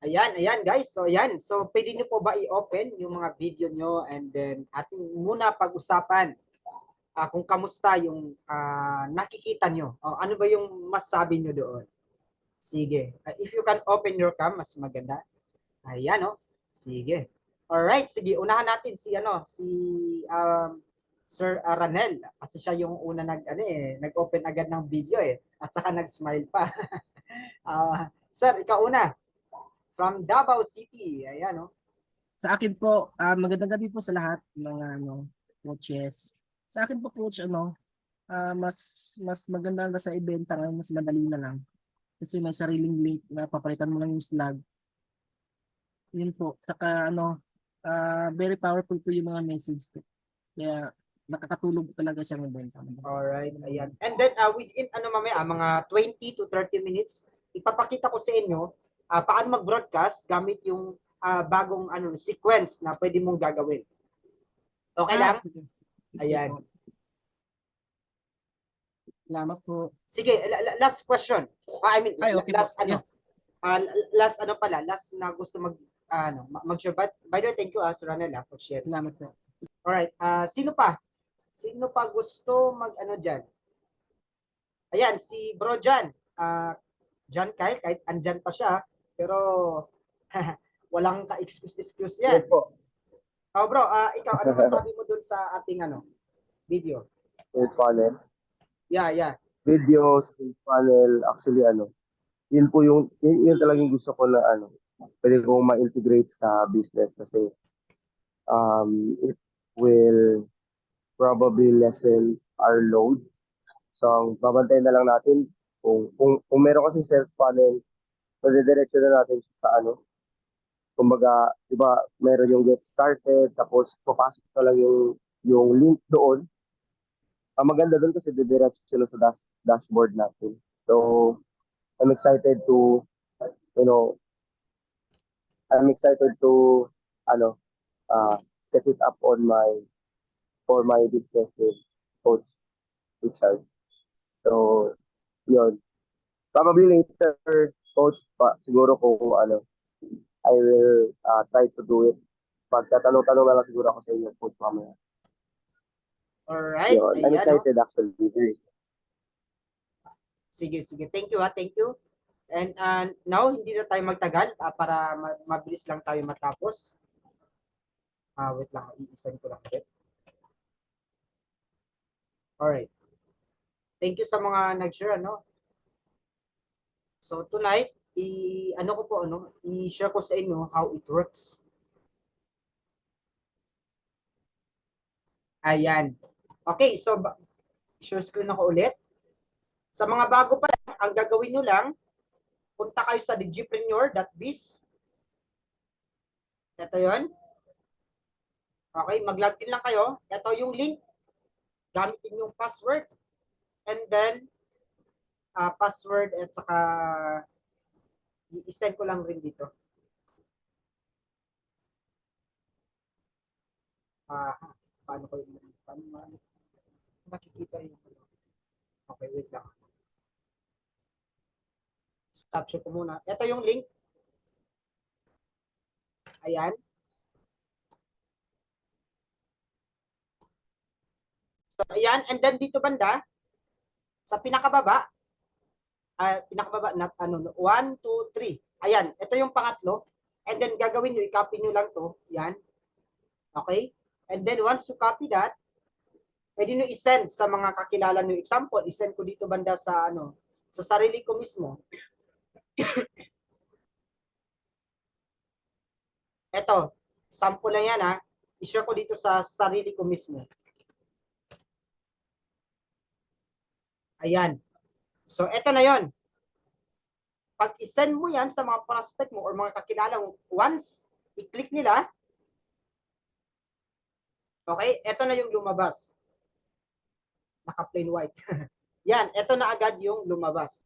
Ayan, ayan guys. So ayan. So pwede niyo po ba i-open yung mga video nyo and then ating muna pag-usapan kung kamusta yung nakikita nyo. Ano ba yung masabi nyo doon? Sige. If you can open your cam, mas maganda. Ayan, oh. Sige. Alright, sige. Unahan natin si Sir Ranel kasi siya yung una nag-open agad ng video at saka nag-smile pa. Sir, ikaw una from Davao City. Ayan, oh. Sa akin po, magandang gabi po sa lahat mga coaches. Sa akin po coach, mas maganda na sa ibenta ngayon, mas madali na lang. Kasi may sariling link na papalitan mo lang yung slug. Yun po. Saka very powerful po yung mga message po. Kaya nakakatulog talaga siyang ibenta. Alright, ayan. And then within mamaya mga 20 to 30 minutes, ipapakita ko sa inyo paano mag-broadcast gamit yung bagong sequence na pwede mong gagawin. Okay lang? Okay. Ayan. Salamat po. Sige, last question. Okay last po. Yes. last na gusto mag-share. By the way, thank you Sir Ronel for sharing. Salamat po. Alright, sino pa? Sino pa gusto diyan? Ayan, si Bro Jan. Jan Kyle, kahit andyan pa siya, pero walang ka-excuse yan. Yes po. Bro, ikaw, ano masabi mo dun sa ating video? Sales funnel. Yeah. Videos, sales funnel, actually yun po yun talagang gusto ko na pwede kong ma-integrate sa business kasi it will probably lessen our load. So, babantayan na lang natin kung meron kasi sales funnel, pwede-diretso na natin siya sa kumbaga, di ba, meron yung get started, tapos papasok na lang yung link doon. Ang maganda doon kasi didiretso sila sa dashboard natin. So, I'm excited to, you know, set it up for my business with Coach Richard. So, yun. Probably later, Coach, siguro kung I will try to do it. Pagtatanong-tanong na lang siguro ako sa inyo, Coach, mamaya. Alright. Yun. I'm excited actually. Sige. Thank you thank you. And now, hindi na tayo magtagal para mabilis lang tayo matapos. Wait lang, iisan ko lang ulit. Alright. Thank you sa mga nag-share, So tonight, i-share ko sa inyo how it works. Ayan. Okay, so share screen ako ulit. Sa mga bago pa lang, ang gagawin nyo lang, punta kayo sa digipreneur.biz. Ito yon. Okay, mag-login lang kayo. Ito yung link. Gamitin yung password. And then, password at saka i-send ko lang rin dito. Paano makikita yung okay, wait lang. Stop share ko muna. Ito yung link. Ayan. So, ayan. And then dito banda, sa pinakababa, 1, 2, 3. Ayan. Ito yung pangatlo. And then gagawin nyo, i-copy nyo lang to. Yan. Okay? And then once you copy that, pwede nyo i-send sa mga kakilala nyo. Example, i-send ko dito banda sa sa sarili ko mismo. Ito, sample lang yan I-share ko dito sa sarili ko mismo. Ayan. So, ito na yon. Pag i-send mo yan sa mga prospect mo or mga kakilala mo, once i-click nila, okay, ito na yung lumabas. Naka-plain white. Yan, ito na agad yung lumabas.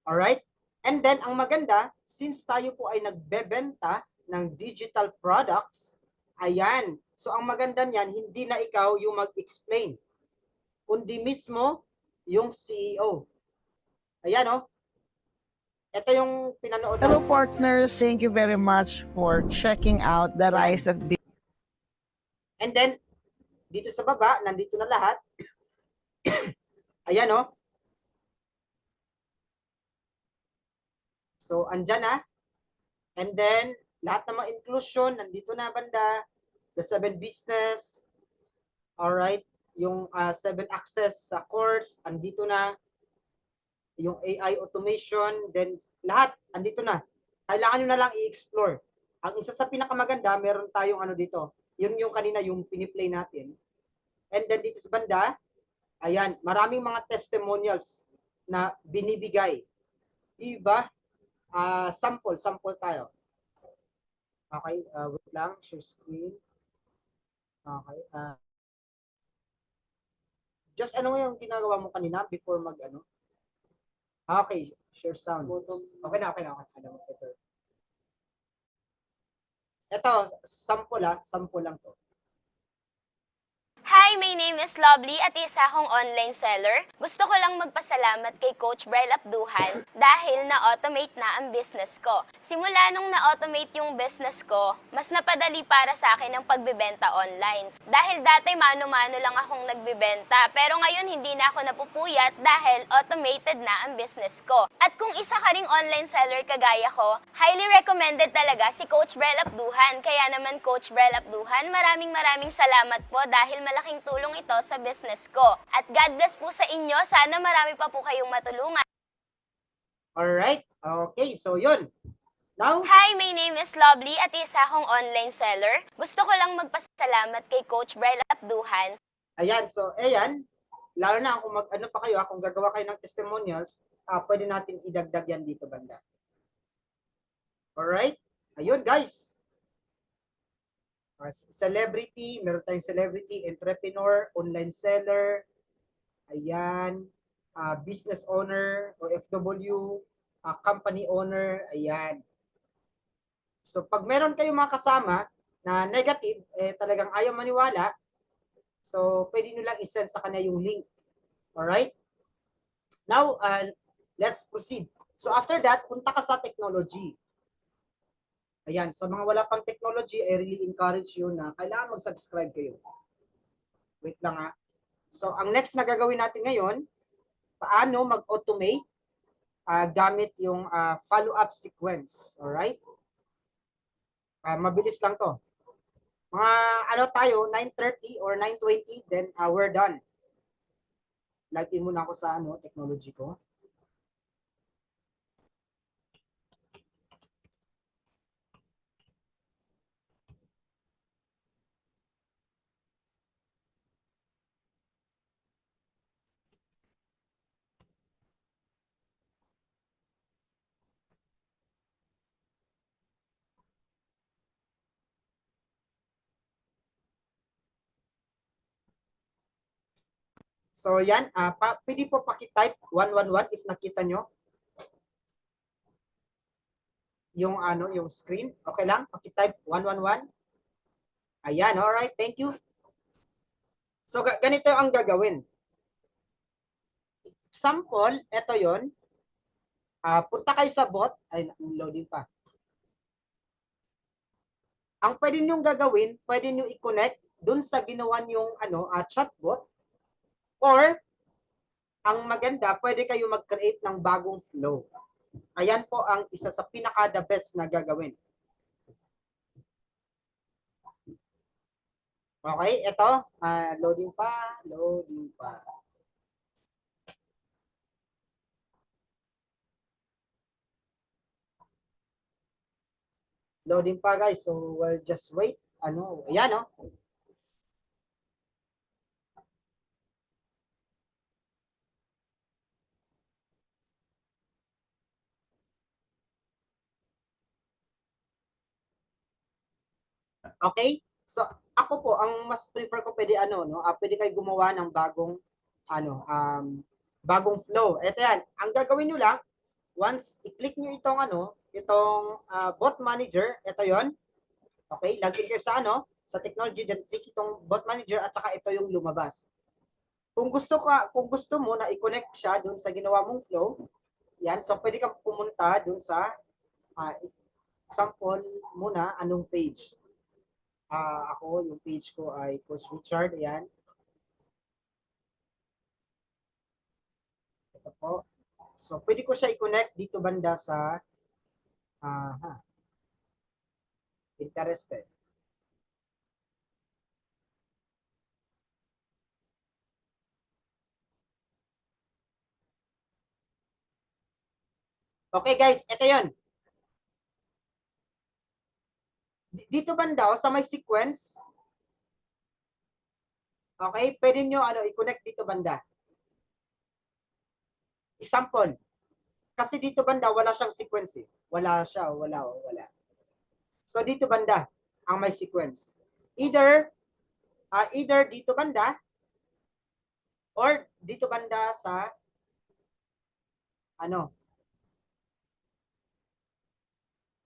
Alright? And then, ang maganda, since tayo po ay nagbebenta ng digital products, ayan. So, ang maganda niyan, hindi na ikaw yung mag-explain, kundi mismo yung CEO. Ayan, ito yung pinanood Hello partners, thank you very much for checking out the rise of the And then, dito sa baba, nandito na lahat. Ayan, oh. So, andyan na. And then, lahat ng mga inclusion, nandito na banda. The 7 business. Alright. Yung 7 access sa course, andito na. Yung AI automation, then lahat, andito na. Kailangan nyo na lang i-explore. Ang isa sa pinakamaganda, meron tayong ano dito. Yun yung kanina, yung piniplay natin. And then dito sa banda, ayan, maraming mga testimonials na binibigay. Diba? Sample tayo. Okay, wait lang, share screen. Okay. Just ano yung ginagawa mo kanina before mag ano? Okay, share sound. Okay na. Ano, ito, sample lang to. Hi, my name is Lovely at isa akong online seller. Gusto ko lang magpasalamat kay Coach Brel Abduhan dahil na-automate na ang business ko. Simula nung na-automate yung business ko, mas napadali para sa akin ang pagbebenta online. Dahil dati mano-mano lang akong nagbebenta, pero ngayon hindi na ako napupuyat dahil automated na ang business ko. At kung isa ka ring online seller kagaya ko, highly recommended talaga si Coach Brel Abduhan. Kaya naman Coach Brel Abduhan, maraming salamat po dahil malaking tulong ito sa business ko. At God bless po sa inyo. Sana marami pa po kayong matulungan. Alright, okay, so yun. Now, Hi, my name is Lovely at isa akong online seller. Gusto ko lang magpasalamat kay Coach Brel Abduhan. ayan, so ayan, lalo na kung ano pa kayo, kung gagawa kayo ng testimonials, pwede natin idagdag yan dito banda. Alright, ayun guys. Celebrity, meron tayong celebrity, entrepreneur, online seller, ayan, business owner, OFW, company owner, ayan. So pag meron kayong mga kasama na negative, talagang ayaw maniwala, so pwede nyo lang isend sa kanya yung link. Alright? Now, let's proceed. So after that, punta ka sa technology. Ayan, sa mga wala pang technology, I really encourage you na kailangan mag-subscribe kayo. Wait lang ha. So, ang next na gagawin natin ngayon, paano mag-automate gamit yung follow-up sequence. Alright? Mabilis lang to. Mga ano tayo, 9:30 or 9:20, then we're done. Login muna ako sa technology ko. So yan, pwede po paki-type 111 if nakita nyo. Yung yung screen. Okay lang, paki-type 111. Ayan, alright, thank you. So ganito ang gagawin. Example, ito yon. Punta kayo sa bot. Ay, loading pa. Ang pwede nyo gagawin, pwede nyo i-connect dun sa ginawa nyong chatbot. Or, ang maganda, pwede kayo mag-create ng bagong flow. Ayan po ang isa sa pinaka-the best na gagawin. Okay, ito. Loading pa. Loading pa guys. So, we'll just wait. Ayan oh. Okay? So, ako po, ang mas prefer ko pwede pwede kayo gumawa ng bagong bagong flow. Ito yan. Ang gagawin nyo lang, once i-click nyo itong bot manager, ito yon. Okay? Login kayo sa sa technology, then click itong bot manager at saka ito yung lumabas. Kung gusto mo na i-connect siya doon sa ginawa mong flow, Yan, so pwede kang pumunta dun sa example muna, anong page. Ako, yung page ko ay Coach Richard, ayan. Ito po. So, pwede ko siya i-connect dito banda sa interested. Okay guys, ito yun. Dito banda, sa may sequence, okay, pwede nyo i-connect dito banda. Example, kasi dito banda, wala siyang sequence eh. Wala siya, wala. So, dito banda, ang may sequence. Either dito banda, or dito banda sa,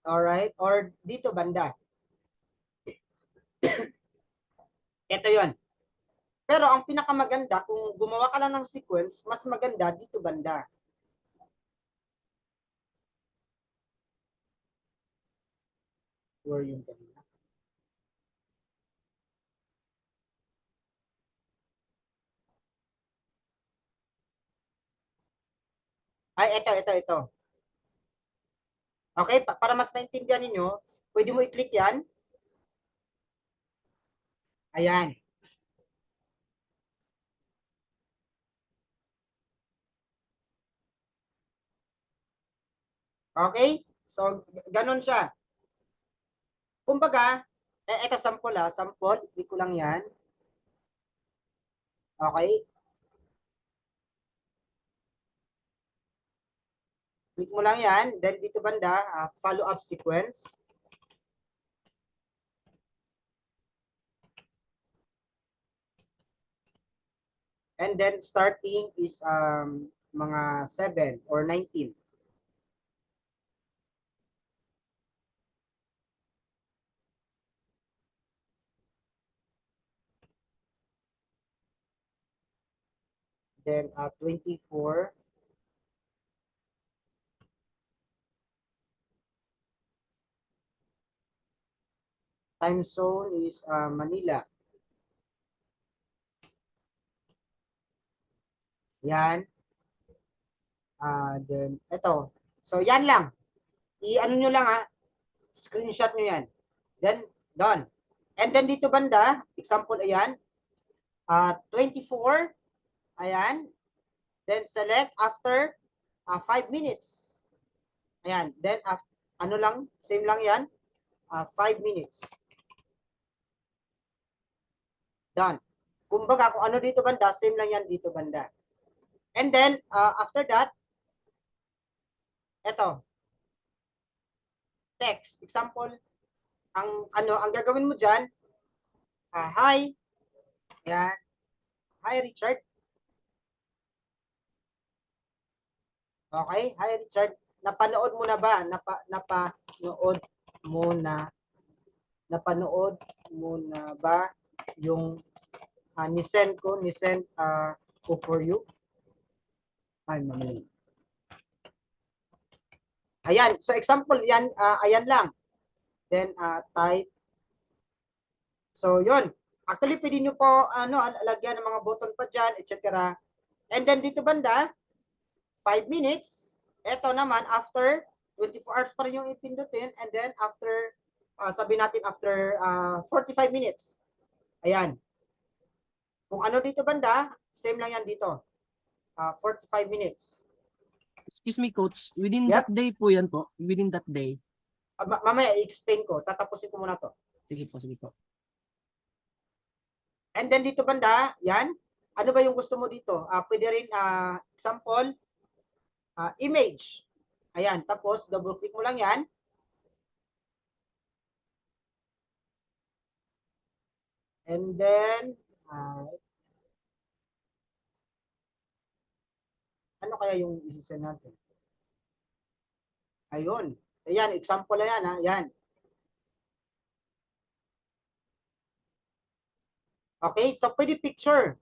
alright, or dito banda. Ito yon. Pero ang pinakamaganda, kung gumawa ka lang ng sequence, mas maganda dito banda. Where yung kanina? Ay, ito. Okay, para mas maintindihan ninyo, pwede mo i-click yan. Ayan. Okay? So, ganun siya. Kumbaga, ito sample sample, i-click ko lang yan. Okay? Click mo lang yan, then dito banda, follow-up sequence. And then starting is mga 7 or 19. Then 24. Time zone is Manila. Yan. Then ito. So yan lang. I-ano nyo lang screenshot nyo yan. Then done. And then dito banda, example ayan. 24. Ayan. Then select after 5 minutes. Ayan. Then ano lang, same lang yan. 5 minutes. Done. Kumbaga kung ano dito banda, same lang yan dito banda. And then after that, eto. Text. Example, ang gagawin mo diyan, hi. Ayan. Hi Richard. Okay? Hi Richard. Napanood mo na ba? Napanood mo na ba yung ni-send ko for you? Ay, mali. Ayan. So example, yan, ayan lang. Then type. So yun. Actually, pwede nyo po lagyan ng mga button pa dyan, etc. And then dito banda, 5 minutes. Ito naman, after 24 hours pa rin yung ipindutin. And then after, sabi natin after 45 minutes. Ayan. Kung ano dito banda, same lang yan dito. 45 minutes. Excuse me, Coach. Within Yep. that day po yan po. Within that day. Mamaya i-explain ko. Tatapusin ko muna to. Sige po. And then dito banda, yan. Ano ba yung gusto mo dito? Pwede rin, example, image. Ayan. Tapos, double click mo lang yan. And then, ano kaya yung isi-send natin? Ayun. Ayan, example na yan. Yan. Okay, so pwede picture.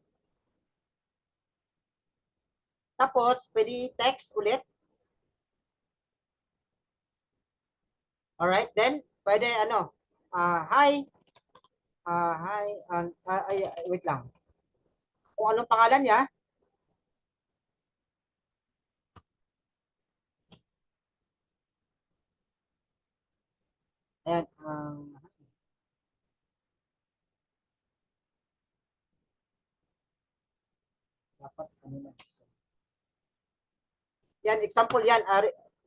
Tapos, pwede text ulit. Alright, then, pwede ano, hi, hi, wait lang. Kung anong pangalan niya, ayan, dapat, ano na, yan, example yan,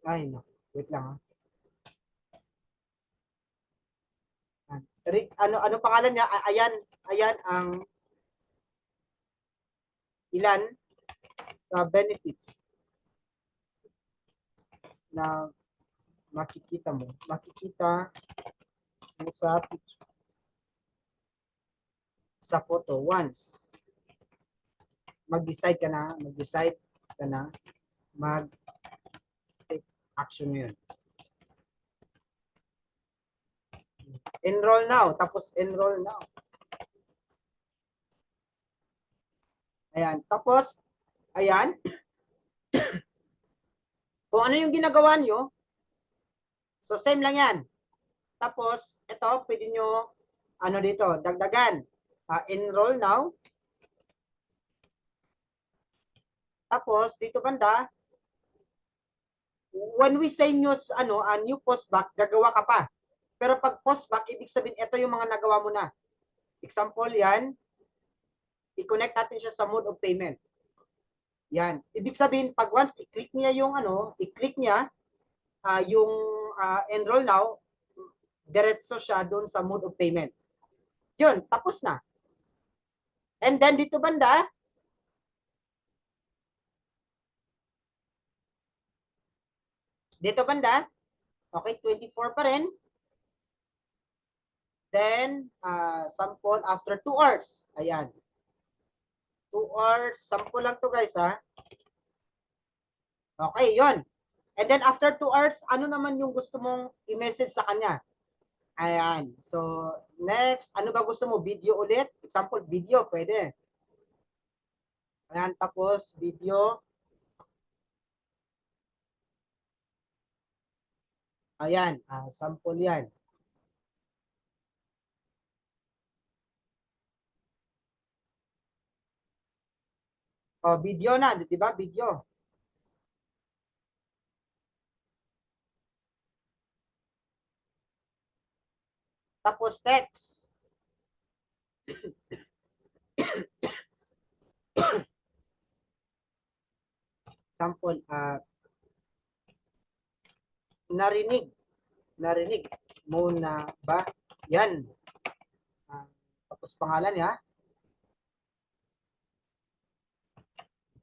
ay, no, wait lang, ha. Ano pangalan niya? Ayan ang ilan sa benefits na makikita mo sa photo once mag-decide ka na mag-take action yun. Enroll now, tapos enroll now. Ayan, tapos, ayan, kung ano yung ginagawa nyo, so same lang yan. Tapos, ito, pwede nyo, ano dito, dagdagan. Enroll now. Tapos, dito banda, when we say news, new post back, gagawa ka pa. Pero pag post back, ibig sabihin, ito yung mga nagawa mo na. Example yan, i-connect natin siya sa mode of payment. Yan. Ibig sabihin, pag once i-click niya yung yung enroll now, diretso siya doon sa mode of payment. Yun, tapos na. And then dito banda, okay, 24 pa rin. Then, sample after 2 hours. Ayan. 2 hours, sample lang to guys, ha. Okay, yon. And then after 2 hours, ano naman yung gusto mong i-message sa kanya? Ayan. So, next, ano ba gusto mo? Video ulit? Example, video, pwede. Ayan, tapos, video. Ayan, sample yan. O, video na, di ba? Video. Tapos, text. Sample, narinig mo na ba yan? Tapos pangalan niya.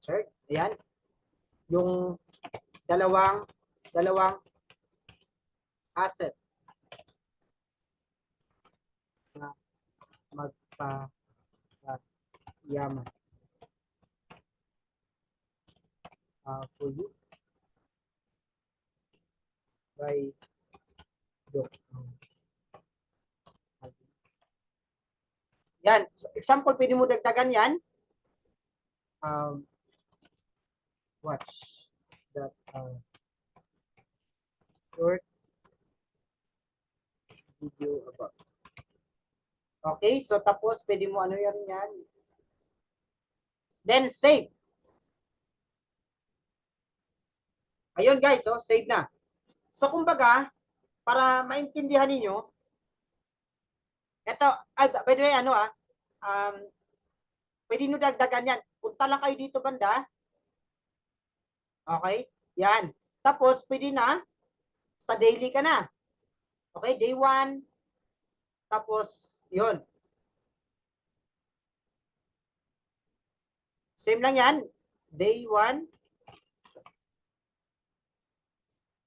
Sir, ayan. Yung dalawang asset na magpayaman for you by Doc. Yan. Example, pwede mo dagdagan yan. Watch that short video about. Okay, so tapos pwede mo ano yan. Then save. Ayun guys, so save na. So kumbaga, para maintindihan niyo, ito, by the way, pwede nyo dagdagan yan. Punta lang kayo dito banda. Okay? Yan. Tapos, pwede na, sa daily ka na. Okay? Day 1. Tapos, yun. Same lang yan. Day 1.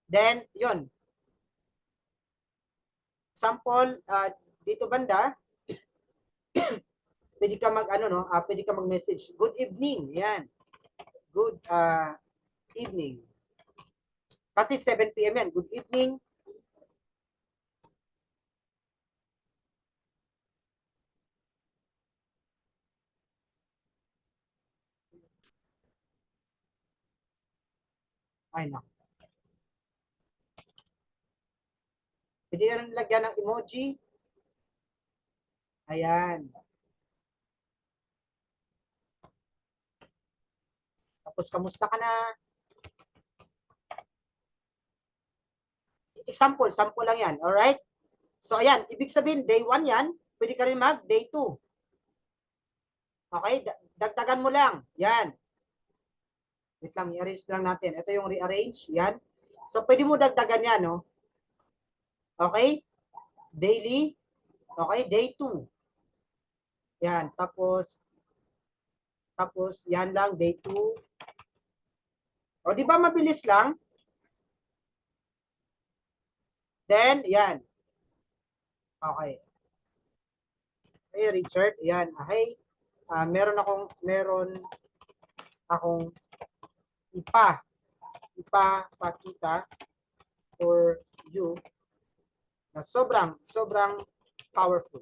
Then, yun. Sample, dito banda, pwede ka pwede ka mag-message. Good evening. Yan. Good evening. Kasi 7 p.m. yan. Good evening. Ay, no. Pwede ka rin lagyan ng emoji. Ayan. Tapos, kamusta ka na? Example, sample lang yan. Alright? So, ayan. Ibig sabihin, day 1 yan. Pwede ka rin mag day 2. Okay? Dagdagan mo lang. Yan. Wait lang, i-arrange lang natin. Ito yung rearrange. Yan. So, pwede mo dagdagan yan, no? Okay? Daily. Okay? Day 2. Yan. Tapos, yan lang, day 2. O, di ba mabilis lang? Then, yan. Okay. Hey, Richard. Yan. Hey, meron akong ipapakita for you na sobrang powerful.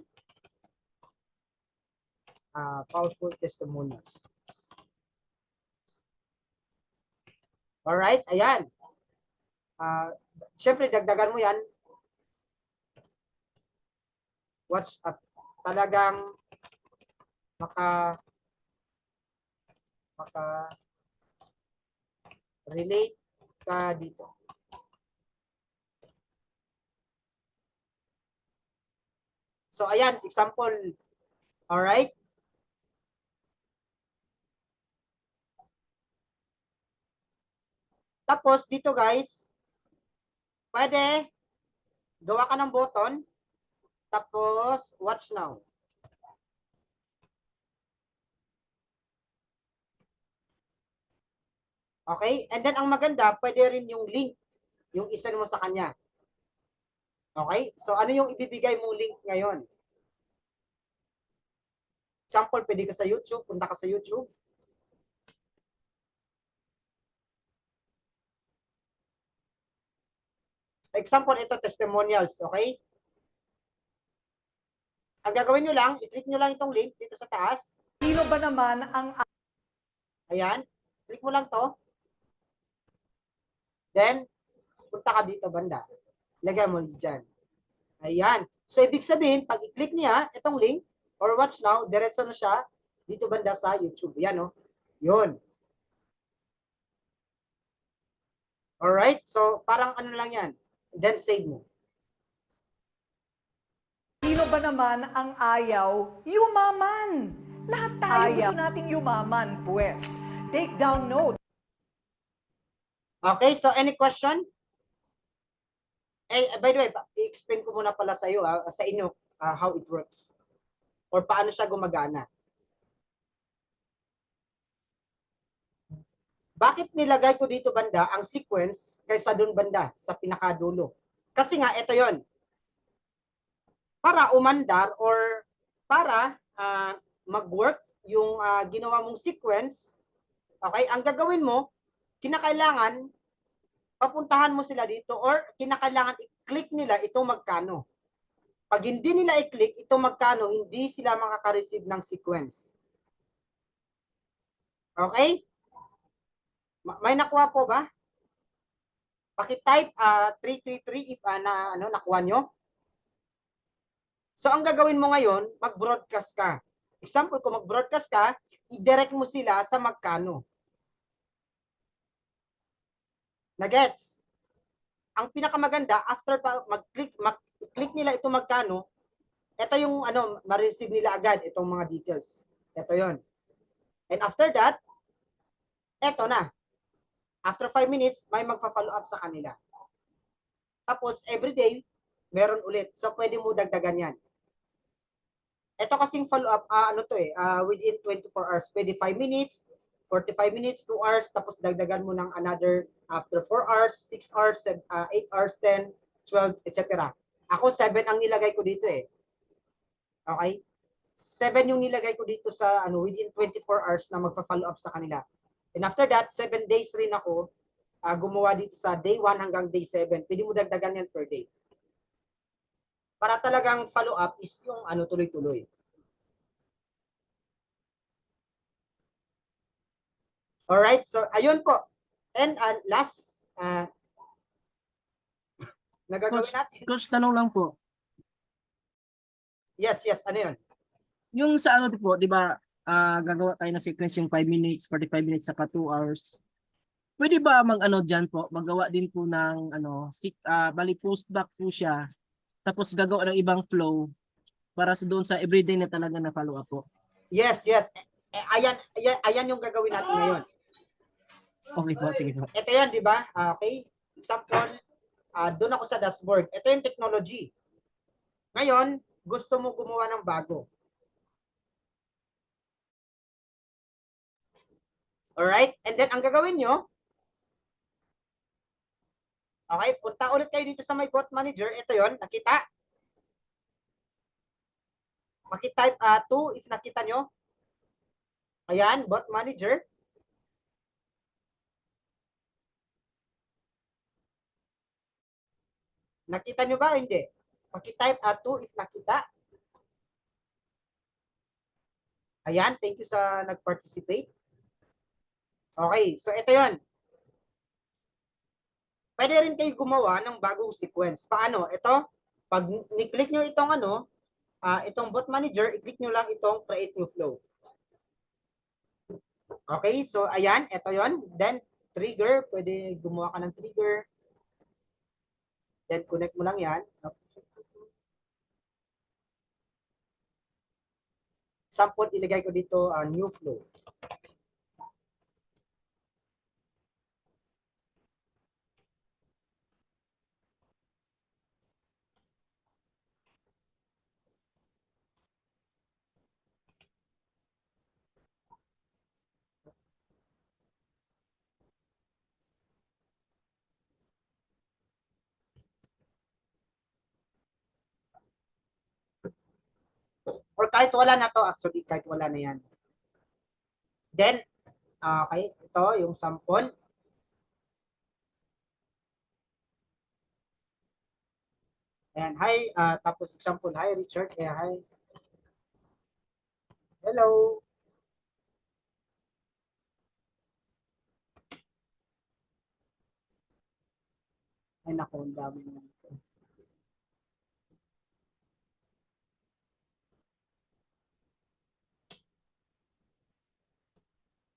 Powerful testimonials. Alright, ayan. Siyempre, dagdagan mo yan. Talagang relate ka dito. So, ayan, example. Alright? Tapos, dito guys, pwede gawa ka ng button. Tapos, watch now. Okay? And then, ang maganda, pwede rin yung link, yung isa mo sa kanya. Okay? So, ano yung ibibigay mong link ngayon? Example, pwede ka sa YouTube, punta ka sa YouTube. Example, ito, testimonials. Okay? Ang gagawin nyo lang, i-click nyo lang itong link dito sa taas. Sino ba naman ang Ayan. Click mo lang to. Then, punta ka dito banda. Lagay mo dyan. Ayan. So, ibig sabihin, pag i-click niya itong link, or watch now, diretso na siya dito banda sa YouTube. Ayan, no? Yun. Alright? So, parang ano lang yan. Then, save mo. Sino ba naman ang ayaw yumaman? Lahat tayo gusto nating yumaman, pues. Take down note. Okay, so any question? By the way, i-explain ko muna pala sa iyo, sa inyo, how it works. Or paano siya gumagana. Bakit nilagay ko dito banda ang sequence kaysa doon banda sa pinakadulo? Kasi nga, ito yon. Para umandar or para mag-work yung ginawa mong sequence, okay, ang gagawin mo, kinakailangan papuntahan mo sila dito or kinakailangan i-click nila ito magkano. Pag hindi nila i-click ito magkano, hindi sila makaka-receive ng sequence. Okay? May nakuha po ba? Paki-type 333 if nakuha nyo. So ang gagawin mo ngayon, mag-broadcast ka. Example, kung mag-broadcast ka, i-direct mo sila sa magkano. Na-gets? Ang pinakamaganda, after mag-click nila ito magkano, ito yung ma-receive nila agad itong mga details. Ito yon. And after that, ito na. After 5 minutes, may magpa-follow up sa kanila. Tapos, everyday, meron ulit. So, pwede mo dagdagan yan. Ito kasing follow up, within 24 hours. Pwede 5 minutes, 45 minutes, 2 hours, tapos dagdagan mo ng another after 4 hours, 6 hours, 8 hours, 10, 12, etc. Ako, 7 ang nilagay ko dito eh. Okay? 7 yung nilagay ko dito sa within 24 hours na magpa-follow up sa kanila. And after that, 7 days rin ako gumawa dito sa day 1 hanggang day 7. Pwede mo dagdagan yan per day. Para talagang follow up is yung tuloy-tuloy. Alright, so ayun po. And last, na gagawin Coach, natin? coach, tanong lang po. Yes, ano yun? Yung sa ano po, di ba, gagawa tayo ng sequence yung 5 minutes, 45 minutes, saka 2 hours. Pwede ba ano dyan po, magawa din po ng bali post back po siya, tapos gagawa ng ibang flow para sa doon sa everyday na talaga na follow up po. Yes. Ayan yung gagawin natin ngayon. Okay po, sige po. Ito yan, di ba? Okay. Example, doon ako sa dashboard. Ito yung technology. Ngayon, gusto mo gumawa ng bago. Alright? And then, ang gagawin nyo, okay, punta ulit kayo dito sa my bot manager. Ito yon, nakita? Maki-type 2 if nakita nyo. Ayan, bot manager. Nakita nyo ba? Hindi. Maki-type 2 if nakita. Ayan, thank you sa nag-participate. Okay, so ito yon. Pwede rin kayo gumawa ng bagong sequence. Paano? Ito, pag ni-click nyo itong itong bot manager, i-click nyo lang itong create new flow. Okay, so ayan, ito yon. Then, trigger, pwede gumawa ka ng trigger. Then, connect mo lang yan. Sample, ilagay ko dito new flow. Or kahit wala na to, actually, kahit wala na yan. Then, okay, ito yung sample. Ayan, hi, tapos example, hi Richard, hi. Hello. Ay, naku, ang dami naman ito.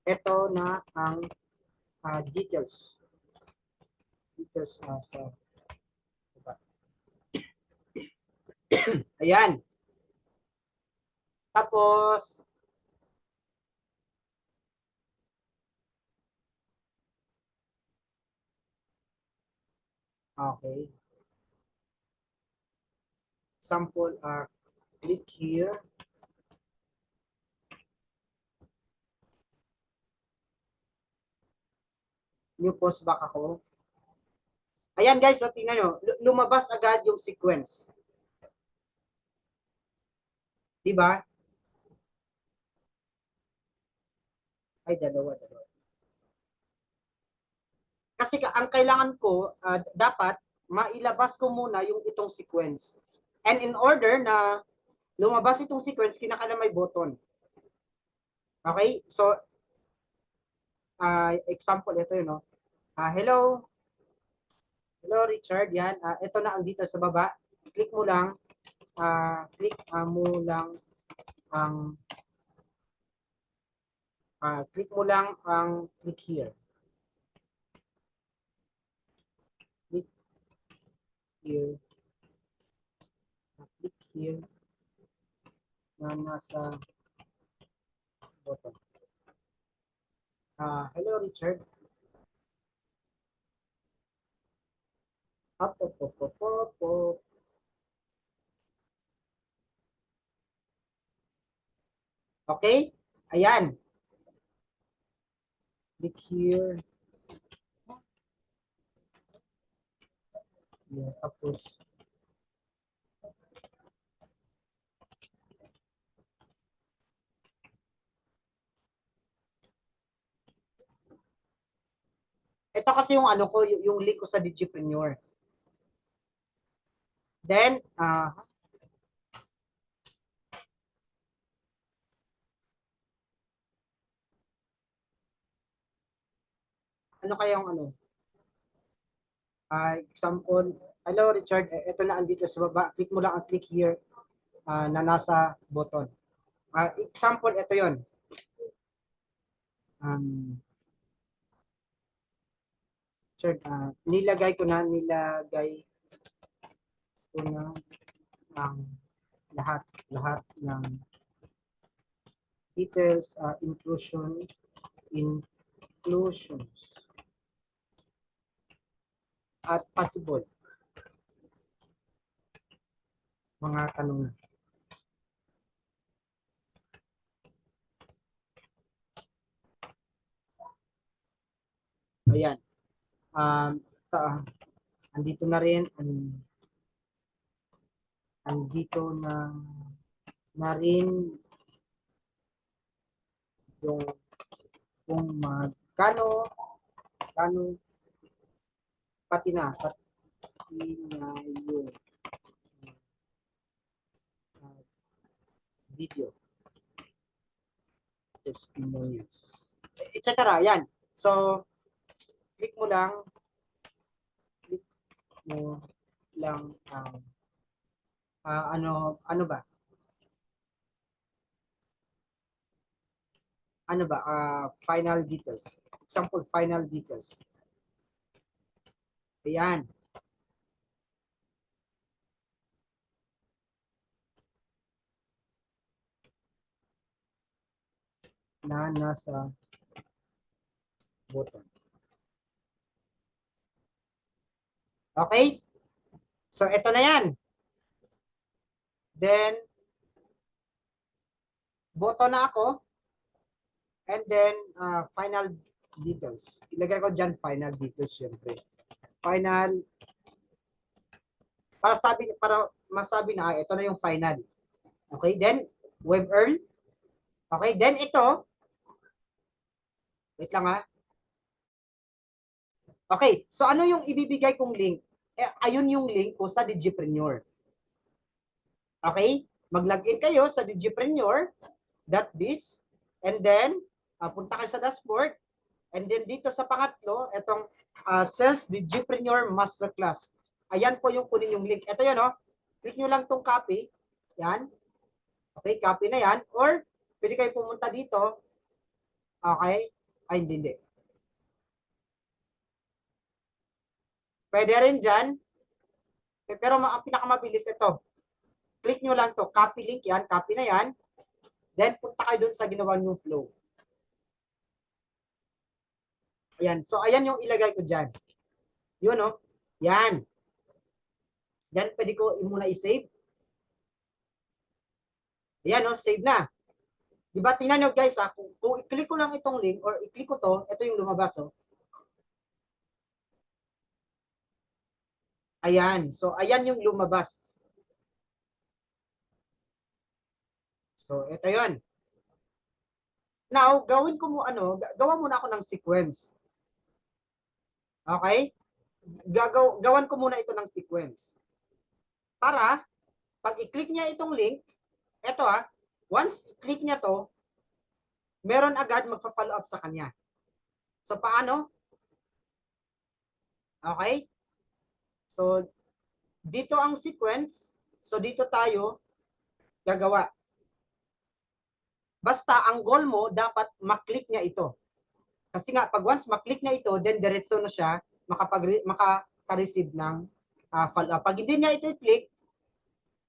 Ito na ang details. Details sa diba? Ayan. Tapos, okay. Sample, click here. New post back ako. Ayan guys, so tingnan nyo, lumabas agad yung sequence. Diba? Ay, dalawa. Kasi ang kailangan ko, dapat mailabas ko muna yung itong sequence. And in order na lumabas itong sequence, kinakailangan may button. Okay? So, example, ito yun, no? Hello. Hello, Richard. Yan. Ito na ang dito sa baba. Click mo lang. Click mo lang ang click here. Click here. Click here na nasa button. Hello, Richard. Up. Okay? Ayan. Click here. Yeah, tapos. Ito kasi yung ano ko, yung link ko sa Digipreneur. Then, ano kaya yung ano? Example, Hello, Richard. Ito na andito sa baba. Click mo lang ang click here na nasa button. Example, ito yon. Richard, nilagay ko na ang lahat ng details, inclusions at possible mga tanong. Ayan. Andito na rin andito na rin yung kung magkano pati na yung video testimonials, etc. Yan. So, click mo lang ang ano ba? Final details. Example, final details. Ayan. Na nasa button. Okay? So, ito na yan. Then, button na ako. And then, final details. Ilagay ko dyan, final details, syempre. Final, para masabi na, ito na yung final. Okay, then, web earn. Okay, then ito, wait lang ha. Okay, so ano yung ibibigay kong link? Ayun yung link ko sa Digipreneur. Okay, mag-login kayo sa digipreneur.biz and then, punta kayo sa dashboard. And then dito sa pangatlo, itong Sales Digipreneur Masterclass. Ayan po yung kunin yung link. Ito yun, no? Click nyo lang tong copy. Yan. Okay, copy na yan. Or, pwede kayo pumunta dito. Okay. Ay, hindi. Pwede rin dyan. Pero ang pinakamabilis ito. Click nyo lang to. Copy link yan. Copy na yan. Then, punta kayo dun sa ginawa nyong flow. Ayan. So, ayan yung ilagay ko dyan. Yun, no? Yan. Then, pwede ko muna i-save. Ayan, no? Save na. Diba? Tingnan nyo, guys, ha? Kung i-click ko lang itong link or i-click ko to, ito yung lumabas, oh. Ayan. So, ayan yung lumabas. So, ito yun. Now, gawin ko mo gawa muna ako ng sequence. Okay? Gawan ko muna ito ng sequence. Para, pag i-click niya itong link, ito once i-click niya to, meron agad magpa-follow up sa kanya. So, paano? Okay? So, dito ang sequence. So, dito tayo gagawa. Basta, ang goal mo, dapat maklik niya ito. Kasi nga, pag once maklik niya ito, then diretso na siya makaka-receive ng follow-up. Pag hindi niya ito i-click,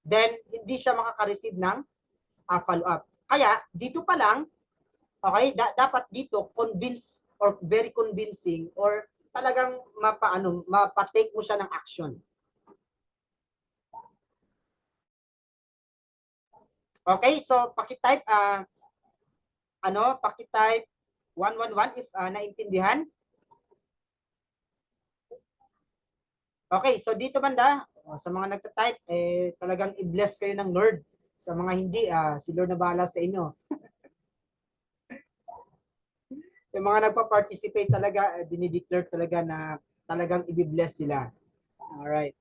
then hindi siya makaka-receive ng follow-up. Kaya, dito pa lang, okay, dapat dito, convince or very convincing or talagang mapa-take mo siya ng action. Okay, so paki-type paki-type 111 if naintindihan. Okay, so dito banda, sa mga nagta-type, talagang i-bless kayo ng Lord. Sa mga hindi, si Lord na bahala sa inyo. Yung mga nagpa-participate talaga, dinideclare talaga na talagang i-bless sila. Alright.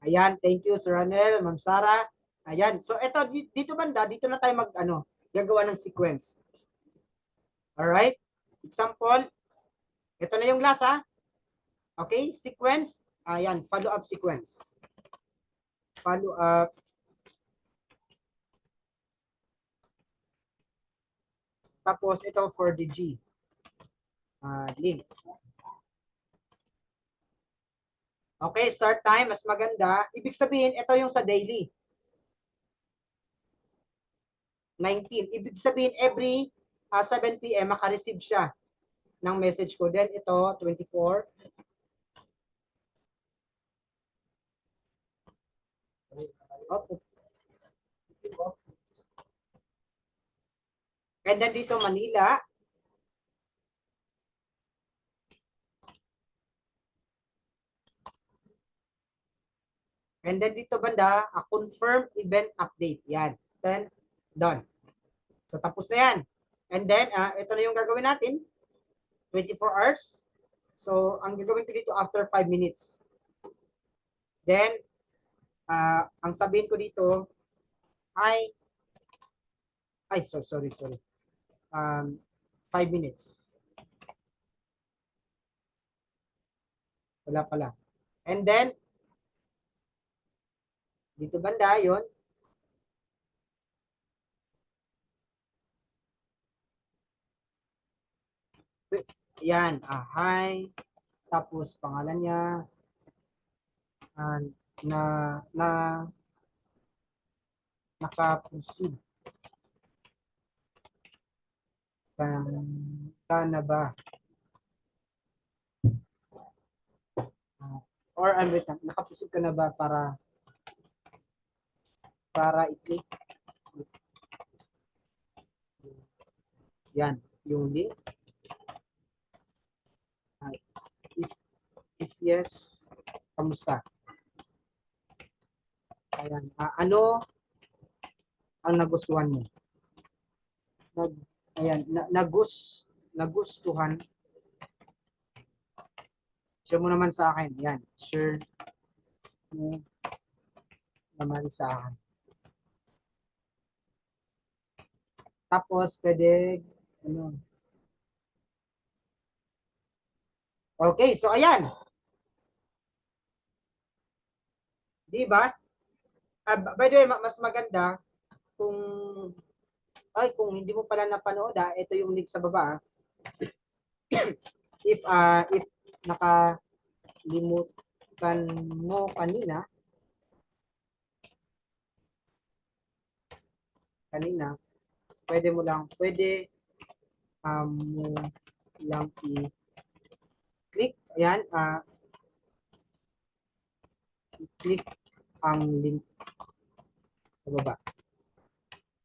Ayan, thank you, Sir Ranel, Ma'am Sara. Ayan, so eto, dito banda, dito na tayo gagawa ng sequence. Alright, example, ito na yung last Okay, sequence, Ayan, follow-up sequence. Follow-up. Tapos ito for the G. Link. Okay, start time. Mas maganda. Ibig sabihin, ito yung sa daily. 19. Ibig sabihin, every 7 p.m. makareceive siya ng message ko. Then ito, 24. Okay. And then dito, Manila. And then dito banda, confirm event update. Yan. Then, done. So, tapos na yan. And then, ito na yung gagawin natin. 24 hours. So, ang gagawin ko dito after 5 minutes. Then, ang sabihin ko dito, ay, sorry. 5 minutes. Wala pala. And then, dito banda, yon. Yan, hi. Tapos, pangalan niya, naka-proceed ka na ba? Or wait, naka-proceed ka na ba para i-click? Yan, yung link. If yes, kamusta? Ayan, ano ang nagustuhan mo? Nagustuhan. Share mo naman sa akin. Yan, share mo naman sa akin. Tapos, pwede, ano. Okay, so ayan. Di ba? By the way, mas maganda kung hindi mo pala napanood, ito yung link sa baba. If nakalimutan mo kanina, pwede mo lang i-click, ayan, i-click ang link sa baba.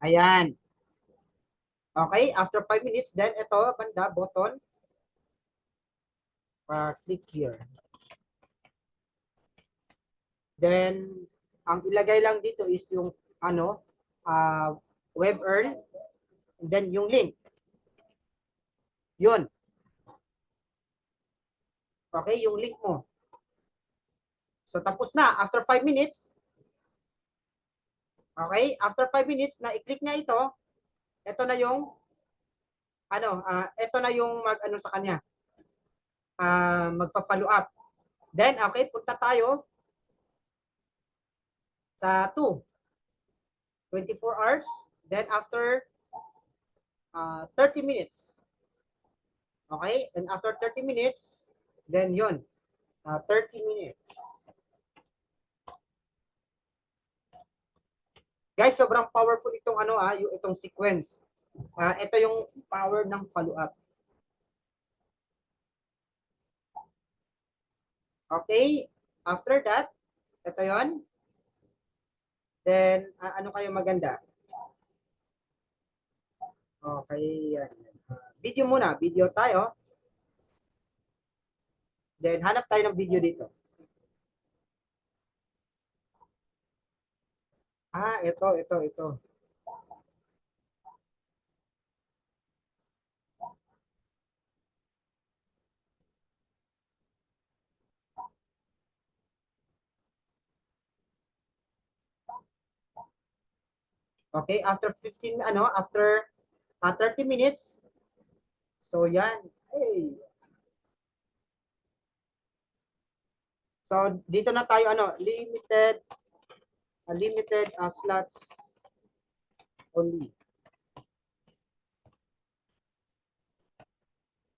Ayan. Okay, after 5 minutes, then ito, banda, button, click here. Then, ang ilagay lang dito is yung, WebEarn, and then yung link. Yun. Okay, yung link mo. So, tapos na. After 5 minutes, okay, after 5 minutes na i-click niya ito na yung, ito na yung sa kanya. Magpa-follow up. Then, okay, punta tayo sa 24 hours. Then, after 30 minutes. Okay, and after 30 minutes, then yun, 30 minutes. Guys, sobrang powerful itong itong sequence. Ito yung power ng follow-up. Okay, after that, ito yon. Then, ano kayo maganda? Okay, yan. Video muna, video tayo. Then, hanap tayo ng video dito. Ito. Okay, after 30 minutes. So yan, hey. So, dito na tayo, limited slots only.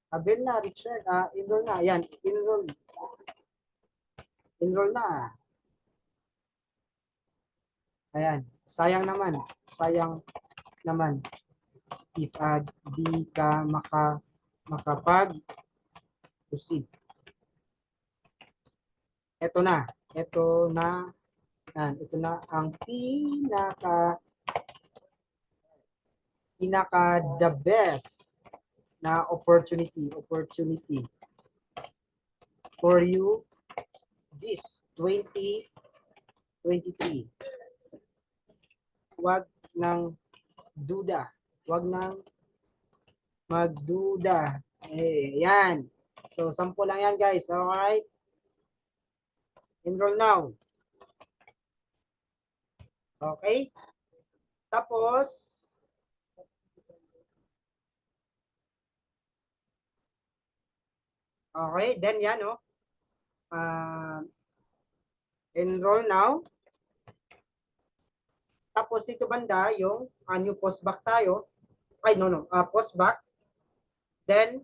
Abel na, Richard, enroll na. Ayan, enroll. Enroll na. Ayan, sayang naman. Sayang naman. If di ka makapag-proceed. Ito na. Ito na. Yan, ito na ang pinaka the best na opportunity for you this 2023. Huwag nang duda. Huwag nang magduda. Yan. So, 10 lang yan, guys. Alright? Enroll now. Okay? Tapos, okay, then yan, enroll now. Tapos dito banda yung new post back tayo. Ay, post back. Then,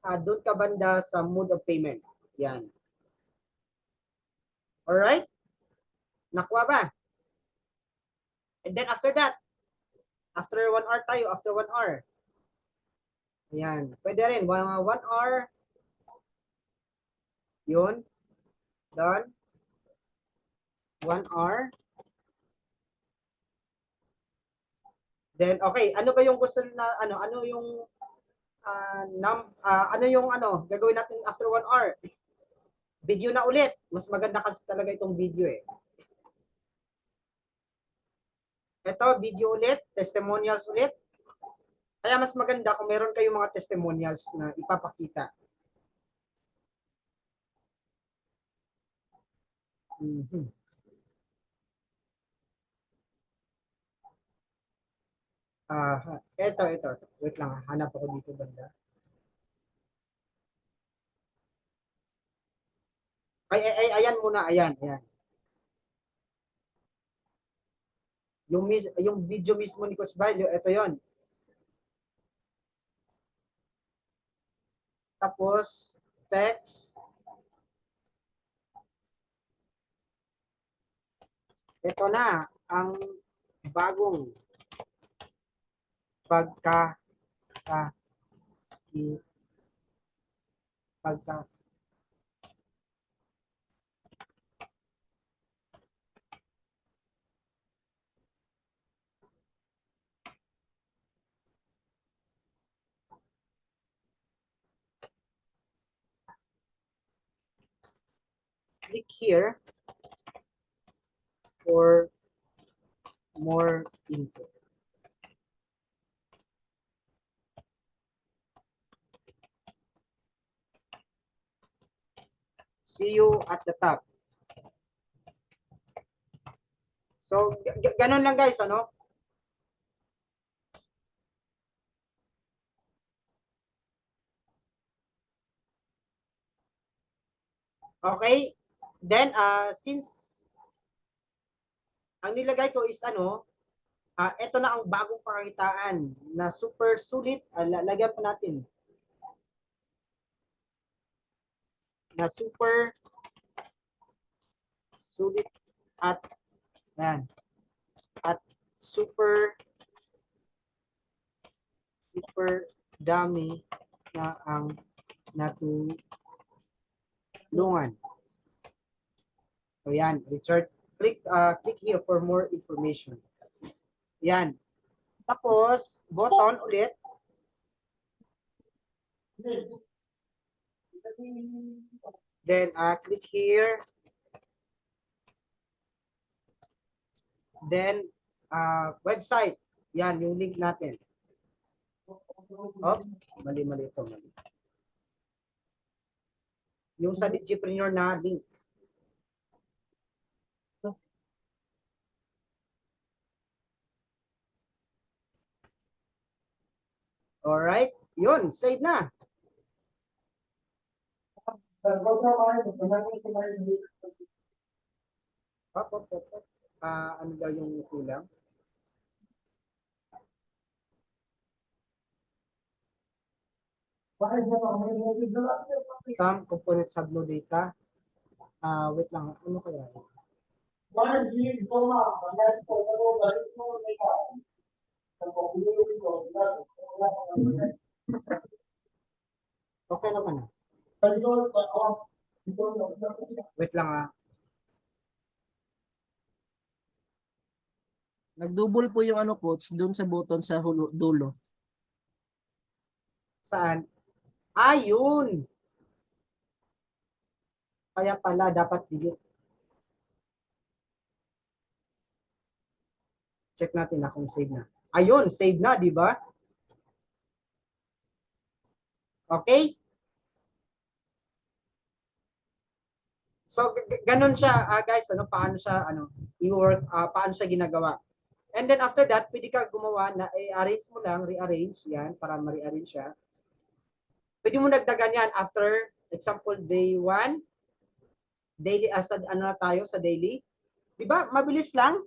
doon ka banda sa mode of payment. Yan. Alright? Nakuha ba? And then after that, after 1 hour tayo, after 1 hour. Yan. Pwede rin, 1 hour. Yun. Done. 1 hour. Then, okay, ano ba yung gusto na, ano yung, gagawin natin after 1 hour? Video na ulit. Mas maganda kasi talaga itong video eh. Ito, video ulit, testimonials ulit. Kaya mas maganda kung meron kayong mga testimonials na ipapakita. Ito. Wait lang, hanap ako dito banda. Ayan muna, ayan. Yung video mismo ni Coach Value, ito yon. Tapos, text. Ito na, ang bagong pagka click here for more info. See you at the top. So, ganun lang guys, Okay? Then, since ang nilagay ko is ito na ang bagong pakakitaan na super sulit. Lagyan pa natin. Na super sulit at super dami na ang natulungan. So yan, Richard, click here for more information. Yan. Tapos, button ulit. Then, click here. Then, website. Yan, yung link natin. Oh, mali ito. Mali. Yung sa Digipreneur na link. Alright, yun, save na. Pop. Ano daw yung kulang? Some components have no data. Wait lang. Ano kaya? Okay naman. Wait lang Nag-double po yung ano coach doon sa button sa dulo. Saan? Yun. Kaya pala dapat delete. Check natin na kung save na. Ayun, save na, di ba? Okay? So ganun siya, guys, paano siya i-work, paano siya ginagawa. And then after that, pwede ka gumawa na i-arrange mo lang, rearrange yan para ma-rearrange siya. Pwede mo dagdagan yan after example day 1, daily na tayo sa daily. 'Di ba? Mabilis lang.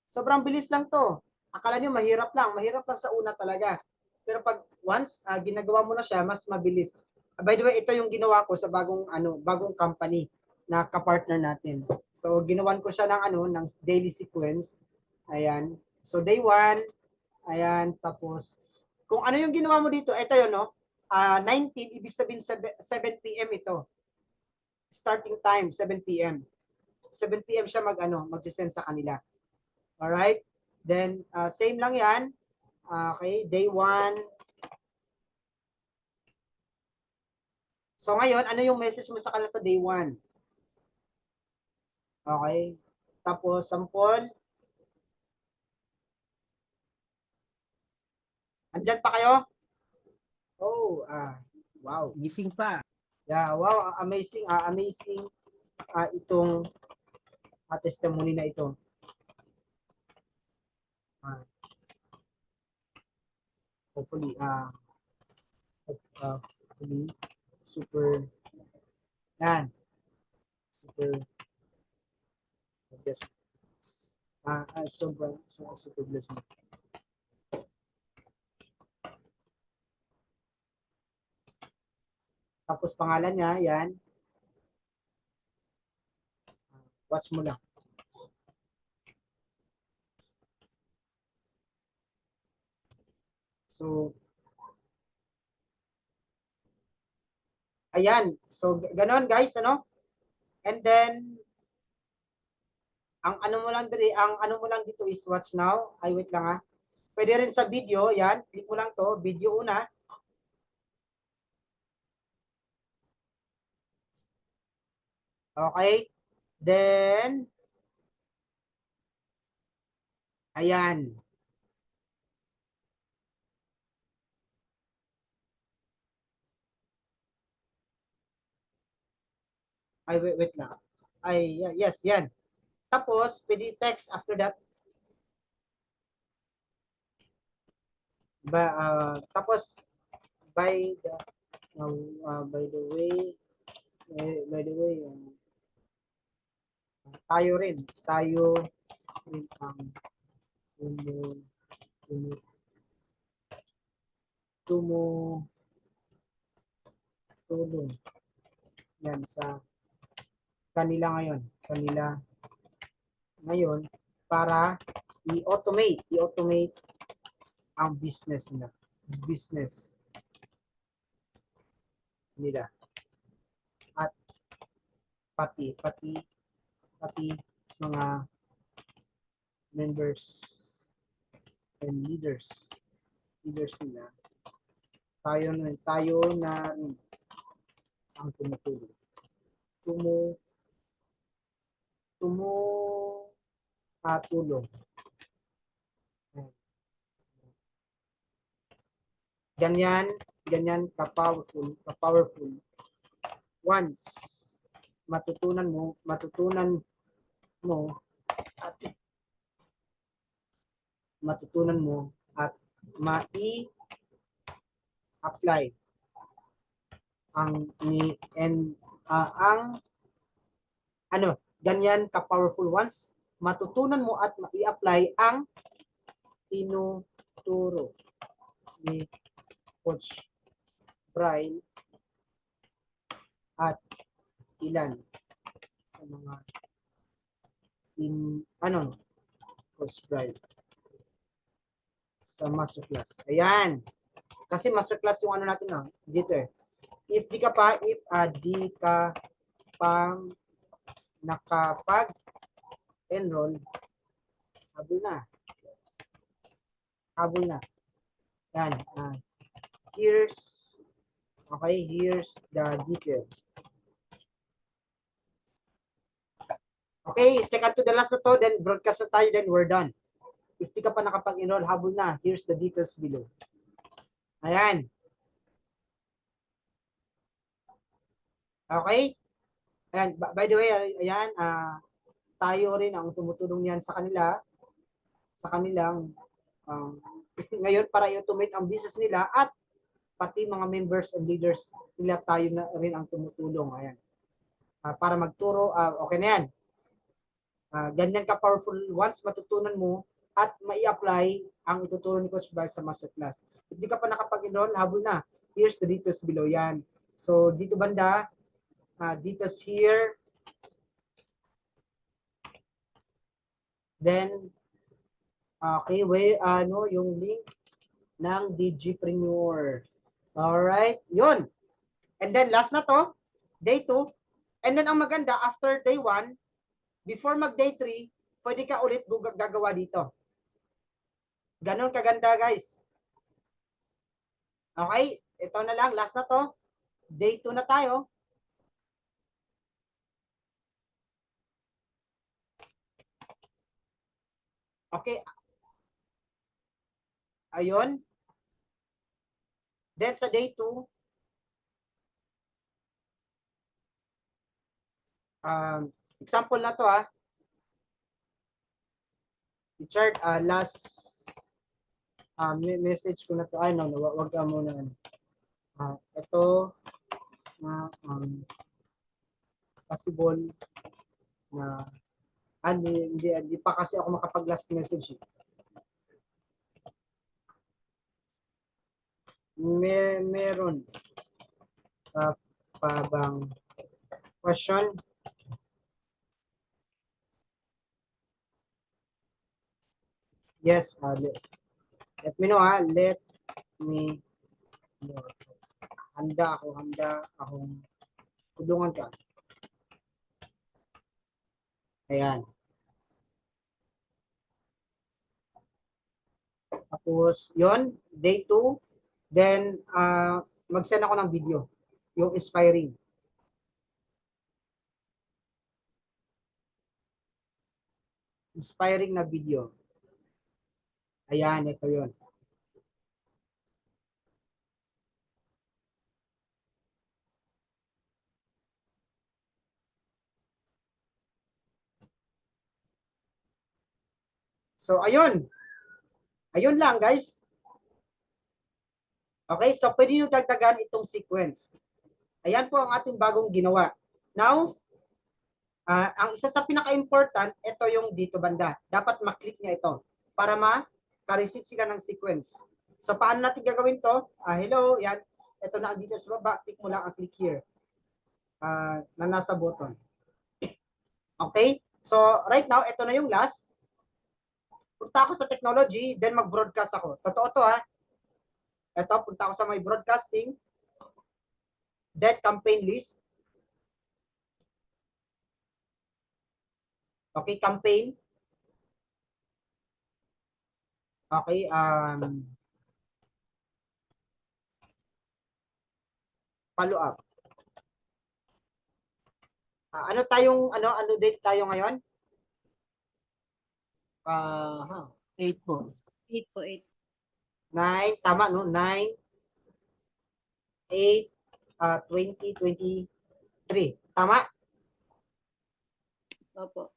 Sobrang bilis lang 'to. Akala niyo mahirap lang sa una talaga. Pero pag once ginagawa mo na siya, mas mabilis. By the way, ito yung ginawa ko sa bagong company na ka-partner natin. So ginawan ko siya ng daily sequence. Ayan. So day 1, ayan, tapos kung ano yung ginawa mo dito, ito 'yon, no? 19, ibig sabihin 7 PM ito. Starting time 7 PM. 7 PM siya magsisend sa kanila. All right? Then same lang 'yan. Okay, day 1. So ngayon, ano yung message mo sa kanila sa day 1? Okay. Tapos sample. Andyan pa kayo? Oh, wow. Gising pa. Yeah, wow, amazing, amazing itong testimony na ito. Hopefully, hopefully, super, yan, super, yes, super blessed mo. Tapos pangalan niya, yan, watch mo lang. So, ayan. So, ganon guys, And then, ang ano mo lang dito is watch now. Ay, wait lang Pwede rin sa video, yan. Click mo lang to, video una. Okay. Then, ayan. Ay, wait lang. Ay, yes, yan. Tapos, pwede text after that. Tapos, by the way, tayo rin ang tumutulong yan sa kanila ngayon para i-automate ang business nila at pati mga members and leaders nila tayo na rin ang tumutulong tulong ganyan ka-powerful once matutunan mo at mai-apply ang ganyan ka-powerful once matutunan mo at mai-apply ang tinuturo ni Coach Brian at ilan sa mga Coach Brian sa masterclass. Ayan. Kasi masterclass yung ano natin na dito eh. If di ka pang nakapag-enroll, habol na. Yan. Here's the detail. Okay, second to the last na to, then broadcast na tayo, then we're done. If di ka pa nakapag-enroll, habol na. Here's the details below. Ayan. Okay? Ayan, by the way, ayan, tayo rin ang tumutulong yan sa kanilang ngayon para i-automate ang business nila at pati mga members and leaders nila tayo na rin ang tumutulong. Ayan. Para magturo, okay na yan. Ganyan ka-powerful once matutunan mo at mai-apply ang ituturo ni Coach Bar sa masterclass. If di ka pa nakapag-enroll, habol na. Here's the details below yan. So, dito banda, details here. Then, okay, yung link ng Digipreneur. Alright, yun. And then, last na to, day 2. And then, ang maganda, after day 1, before mag-day 3, pwede ka ulit gagawa dito. Ganon kaganda, guys. Okay, ito na lang, last na to. Day 2 na tayo. Okay. Ayun. Then sa day 2, example na to Richard, last message ko na to. Ay, no, wag ka muna. Ito na possible na hindi pa kasi ako makapag last message. Meron pa bang question? Yes, let me know let me know. Handa akong tulungan ka. Ayan. Tapos, yon day 2. Then, mag-send ako ng video. Yung inspiring. Inspiring na video. Ayan, ito yon. So, ayun. Ayun lang, guys. Okay, so pwede nyo dagdagan itong sequence. Ayan po ang ating bagong ginawa. Now, ang isa sa pinaka-important, ito yung dito banda. Dapat maklik niya ito para maka-receive sila ng sequence. So, paano natin gagawin to? Hello, yan. Ito na ang dito sa baba. Click mo lang ang click here na nasa button. Okay? So, right now, ito na yung last. Punta ako sa technology, then mag-broadcast ako. Totoo to Ito, punta ako sa my broadcasting. Then campaign list. Okay, campaign. Okay, follow up. Ano date tayo ngayon? 8 po. 8 po, 8. 9, tama no? 9, 8, 2023. Tama? Opo.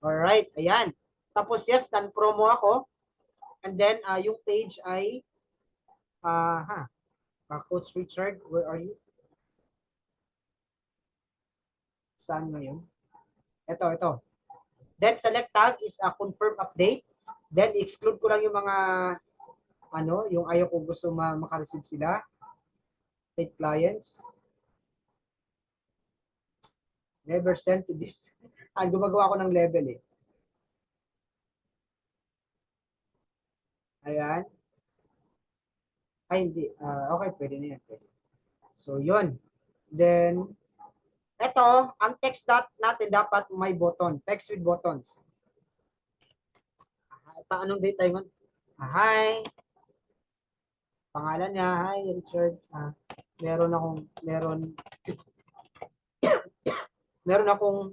Alright, ayan. Tapos yes, promo ako. And then yung page ay Coach Richard, where are you? Saan ngayon? Ito. Then select tag is a confirm update. Then exclude ko lang yung mga yung ayaw ko gusto maka-receive sila. Paid clients. Never send to this. Gumagawa ko ng level eh. Ayan. Ay, hindi. Okay, pwede na yan. Pwede. So, yun. Then, ito, ang text natin dapat may button. Text with buttons. Anong date tayo ngon? Hi. Pangalan niya, hi Richard. Meron akong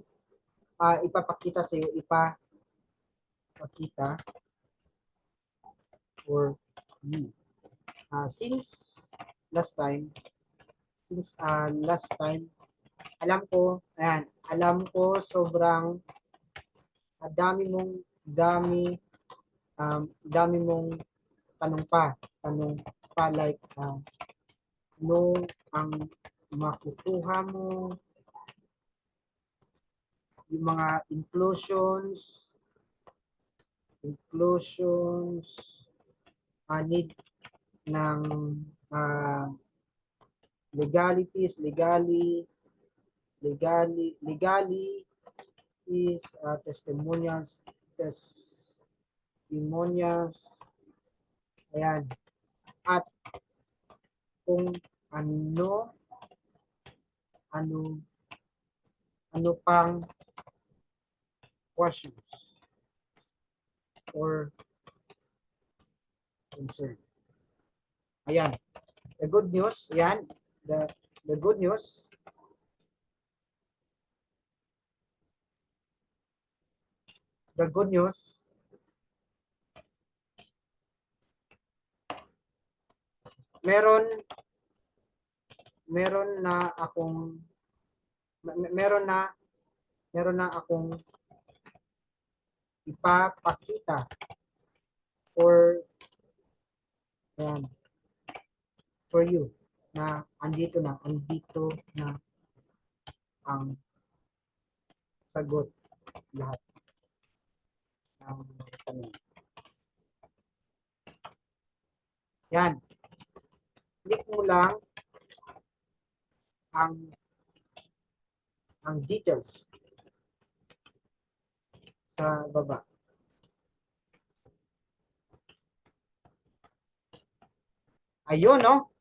ipapakita sa iyo, ipapakita for you. Since last time, alam ko sobrang dami mong tanong pa like ano ang makukuha mo, yung mga inclusions, need ng legally is testimonials. Ayan. At kung ano pang questions or concern. Ayan. The good news, ayan. The good news, meron na akong ipapakita for you na andito na ang sagot lahat ng tanong. Yan. Click mo lang ang details sa baba. Ayun, no?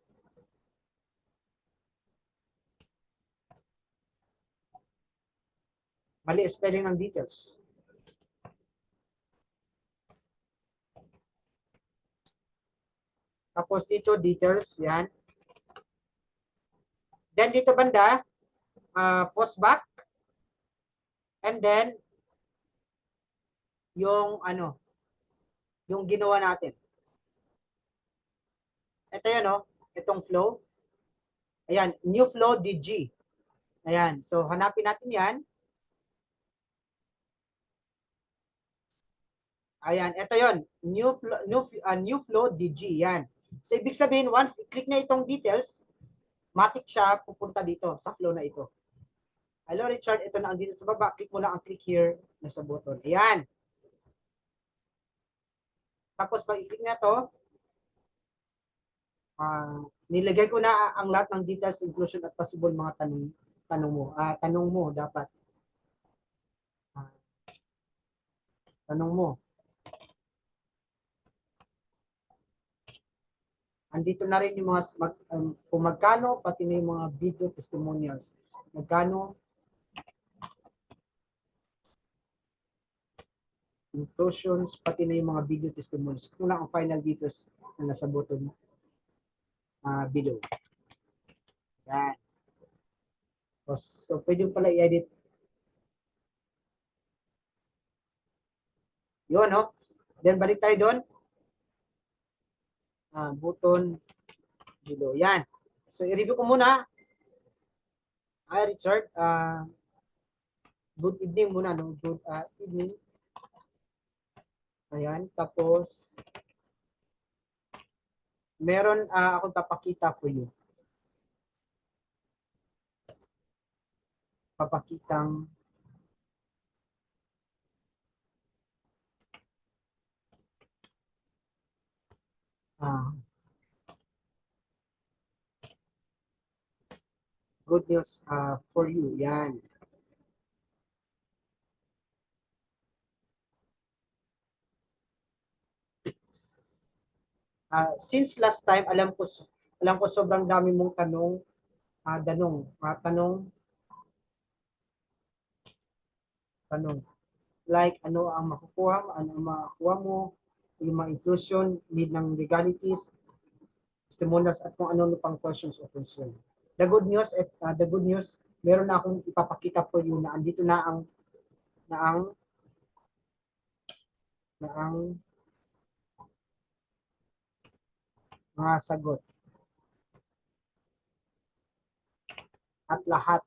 Mali spelling ng details. Tapos dito, details, yan. Then dito banda, post back. And then, yung ginawa natin. Ito yun, no? Itong flow. Ayan, new flow DG. Ayan, so hanapin natin yan. Ayan, ito yun. New flow DG. Yan. So, ibig sabihin, once i-click na itong details, matik siya pupunta dito sa flow na ito. Hello, Richard. Ito na ang dito sa baba. Click mo lang ang click here na sa button. Ayan. Tapos, pag i-click na to, nilagay ko na ang lahat ng details, inclusion at possible mga tanong mo. Tanong mo dapat. Tanong mo. Andito na rin yung mga kung magkano, pati na yung mga video testimonials. Magkano, inclusions, pati na yung mga video testimonials. Kung lang ang final details na nasa button below. Yan. So, pwede pala i-edit. Yun, no? Then, balik tayo doon. Button below. Yan. So, i-review ko muna. Hi, Richard. Good evening muna, no? Good evening. Ayan. Tapos, meron akong papakita for you. Papakitang Ah, good news for you. Yan. Since last time, alam ko sobrang dami mong tanong. Like, ano ang makukuha mo, ano ang makukuha mo, yung mga inclusion, need ng legalities, testimonials, at kung ano pang questions o concern. The good news, meron na akong ipapakita for you na andito na na ang, na ang mga sagot at lahat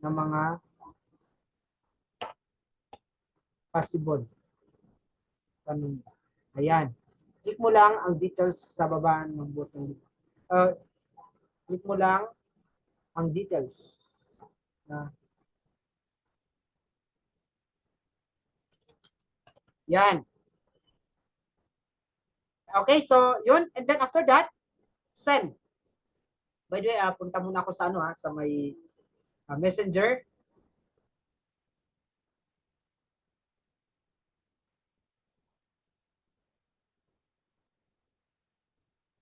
ng mga possible tanong. Ayan. Click mo lang ang details sa baba ng button. Click mo lang ang details na yan. Okay, so yun. And then after that, send. By the way, punta muna ako sa sa may messenger.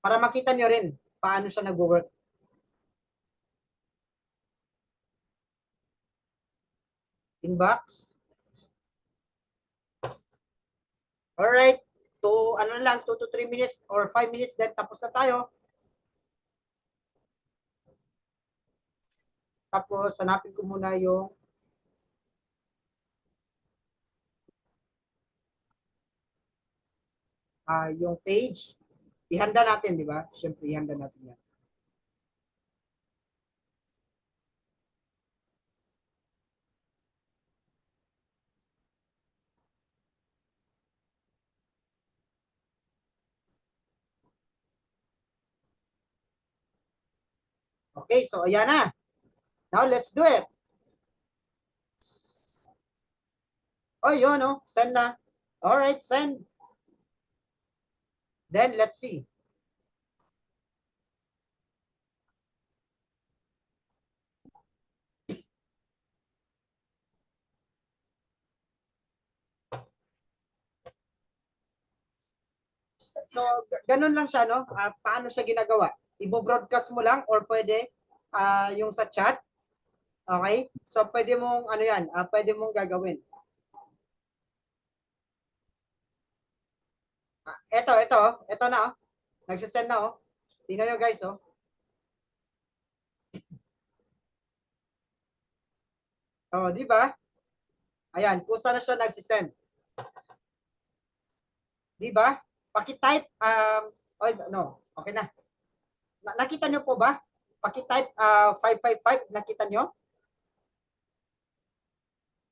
Para makita nyo rin paano siya nag-work. Inbox. Alright. To, 2 to 3 minutes or 5 minutes, then tapos na tayo. Tapos, hanapin ko muna yung page. Ihanda natin, di ba? Siyempre, ihanda natin yan. Okay, so ayan na. Now, let's do it. Oh, yun, no? Send na. Alright, send. Then, let's see. So, ganun lang siya, no? Paano siya ginagawa? Ibo-broadcast mo lang or pwede yung sa chat. Okay? So, pwede mong, pwede mong gagawin. Ito na, oh. Nagsisend na, oh. Tingnan nyo, guys, oh. Oh, di ba? Ayan, kung saan na siya nagsisend. Di ba? Paki-type, okay na. Nakita nyo po ba? Paki-type 555, nakita nyo?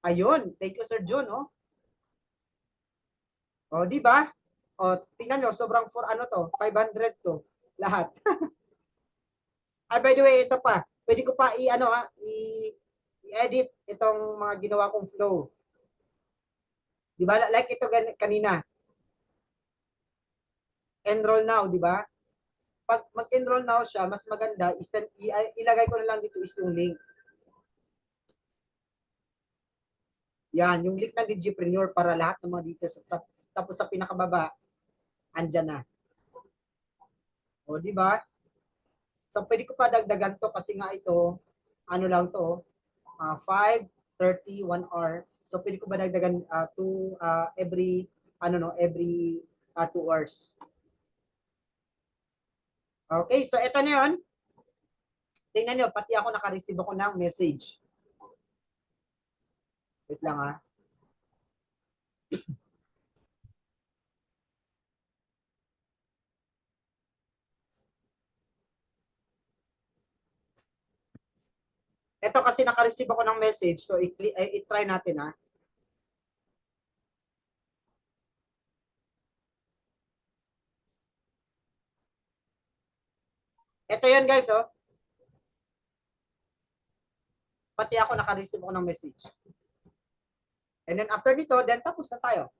Ayun, thank you, Sir Jun, oh. Oh, di ba? Oh, tingnan nyo, sobrang 500 to, lahat. By the way, ito pa. Pwede ko pa i-edit itong mga ginawa kong flow. Di ba? Like ito kanina. Enroll now, di ba? Pag mag-enroll now siya, mas maganda, ilagay ko na lang dito is yung link. Yan, yung link ng Digipreneur para lahat ng mga details. Tapos sa pinakababa, andyan na. O, di ba? So, pwede ko pa dagdagan to kasi nga ito, ano lang to, 5:30, 1 hour. So, pwede ko ba dagdagan every 2 hours. Okay, so ito na yun. Tingnan nyo, pati ako naka-receive ako ng message. Wait lang, ha. Ito kasi naka-receive ako ng message, so i-try natin, ha. Ito yun, guys, oh. Pati ako naka-receive ako ng message. And then after nito, then tapos na tayo.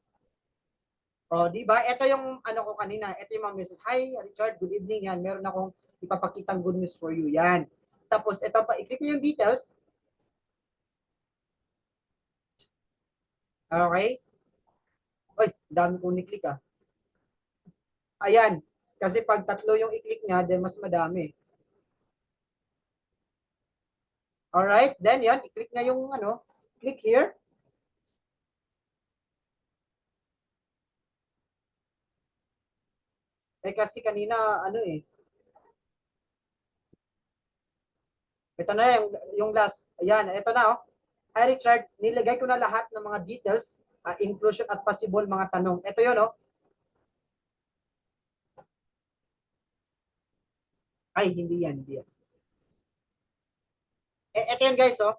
O, di ba? Ito yung ano ko kanina. Ito yung mga message. Hi, Richard. Good evening. Yan. Meron akong ipapakitang good news for you. Yan. Tapos, ito pa. I-click nyo yung details. Okay? Ay, dami kong ni-click ah. Ayan. Kasi pag tatlo yung i-click niya, then mas madami. Alright? Then, yan. I-click na yung ano. Click here. Eh, kasi kanina, ano eh. Ito na yung last. Ayan. Ito na oh. Hi Richard, nilagay ko na lahat ng mga details, inclusion at possible mga tanong. Ito yun, oh. Ay, hindi yan, hindi yan. Ito yun guys, oh.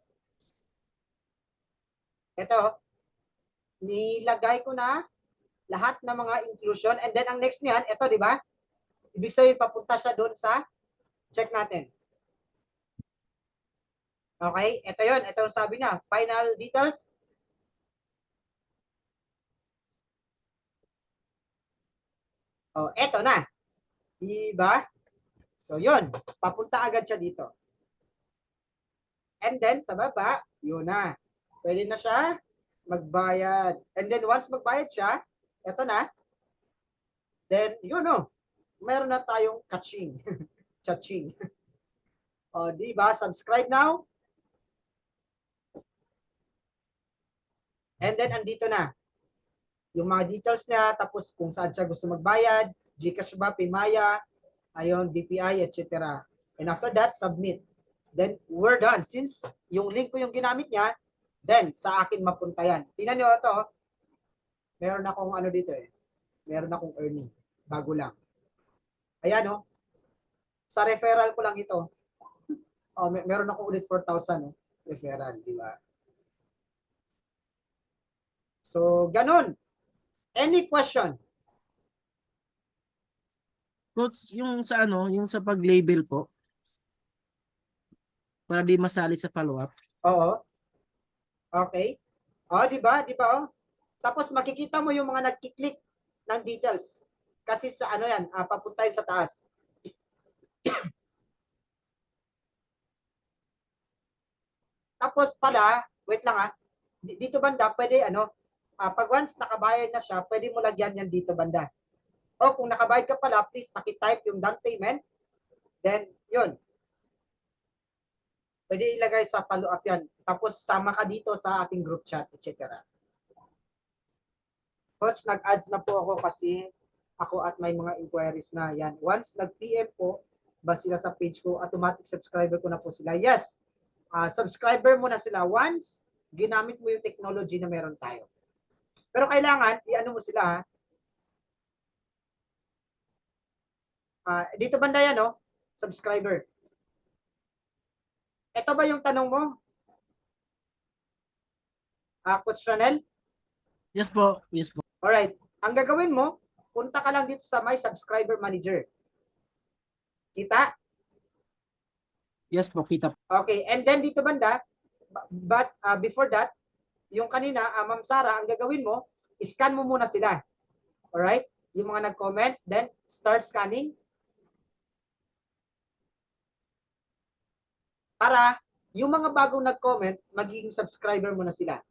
Ito, oh. Nilagay ko na lahat ng mga inclusion and then ang next niyan, ito, di ba? Ibig sabihin, papunta siya doon sa check natin. Okay, ito yun. Ito sabi na, final details. Oh, ito na. Diba? So, yun. Papunta agad siya dito. And then, sa baba, yun na. Pwede na siya magbayad. And then, once magbayad siya, ito na. Then, yun o. Meron na tayong kaching. Chaching. O, diba? Subscribe now. And then, andito na. Yung mga details niya, tapos kung saan siya gusto magbayad, GCash ba, Paymaya, ayon, BPI, etc. And after that, submit. Then, we're done. Since yung link ko yung ginamit niya, then, sa akin mapunta yan. Tingnan nyo ito. Meron akong ano dito eh. Meron akong earning. Bago lang. Ayan o. Sa referral ko lang ito. Oh, meron akong ulit 4,000 referral. Di ba? So, ganun. Any question? Coach, yung sa ano, yung sa pag-label po, para di masali sa follow-up. Oo. Okay. Oh, di ba? Di ba? Oh? Tapos makikita mo yung mga nagki-click ng details. Kasi sa ano yan, papunta yun sa taas. Tapos pala, wait lang dito banda, pwede ano, pag once nakabayad na siya, pwede mo lagyan yan dito banda. O kung nakabayad ka pala, please paki-type yung down payment. Then, yun. Pwede ilagay sa follow-up yan. Tapos sama ka dito sa ating group chat, etc. Coach, nag-ads na po ako kasi ako at may mga inquiries na yan. Once nag-PM po, ba sila sa page ko, automatic subscriber ko na po sila. Yes, subscriber mo na sila once ginamit mo yung technology na meron tayo. Pero kailangan, i-ano mo sila dito banda yan, no? Subscriber. Ito ba yung tanong mo? Coach Ranel? Yes po, yes po. Alright. Ang gagawin mo, punta ka lang dito sa My Subscriber Manager. Kita? Yes po, kita po. Okay. And then dito banda, but before that, yung kanina, Ma'am Sara, ang gagawin mo, scan mo muna sila. Alright? Yung mga nag-comment, then start scanning. Para yung mga bagong nag-comment, magiging subscriber mo na sila.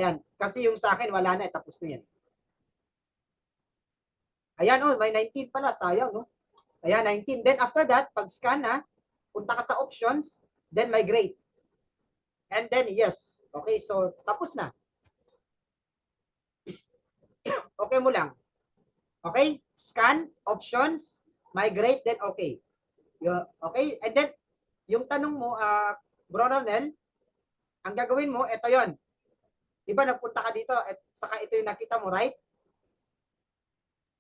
Ayan. Kasi yung sa akin, wala na. Tapos na yan. Ayan, oh, may 19 pala. Sayang, no? Ayan, 19. Then after that, pag-scan na, punta ka sa options, then migrate. And then, yes. Okay, so tapos na. Okay mo lang. Okay? Scan, options, migrate, then okay. Okay? And then, yung tanong mo, Bro Ronel, ang gagawin mo, ito yon. Diba nagpunta ka dito at saka ito yung nakita mo, right?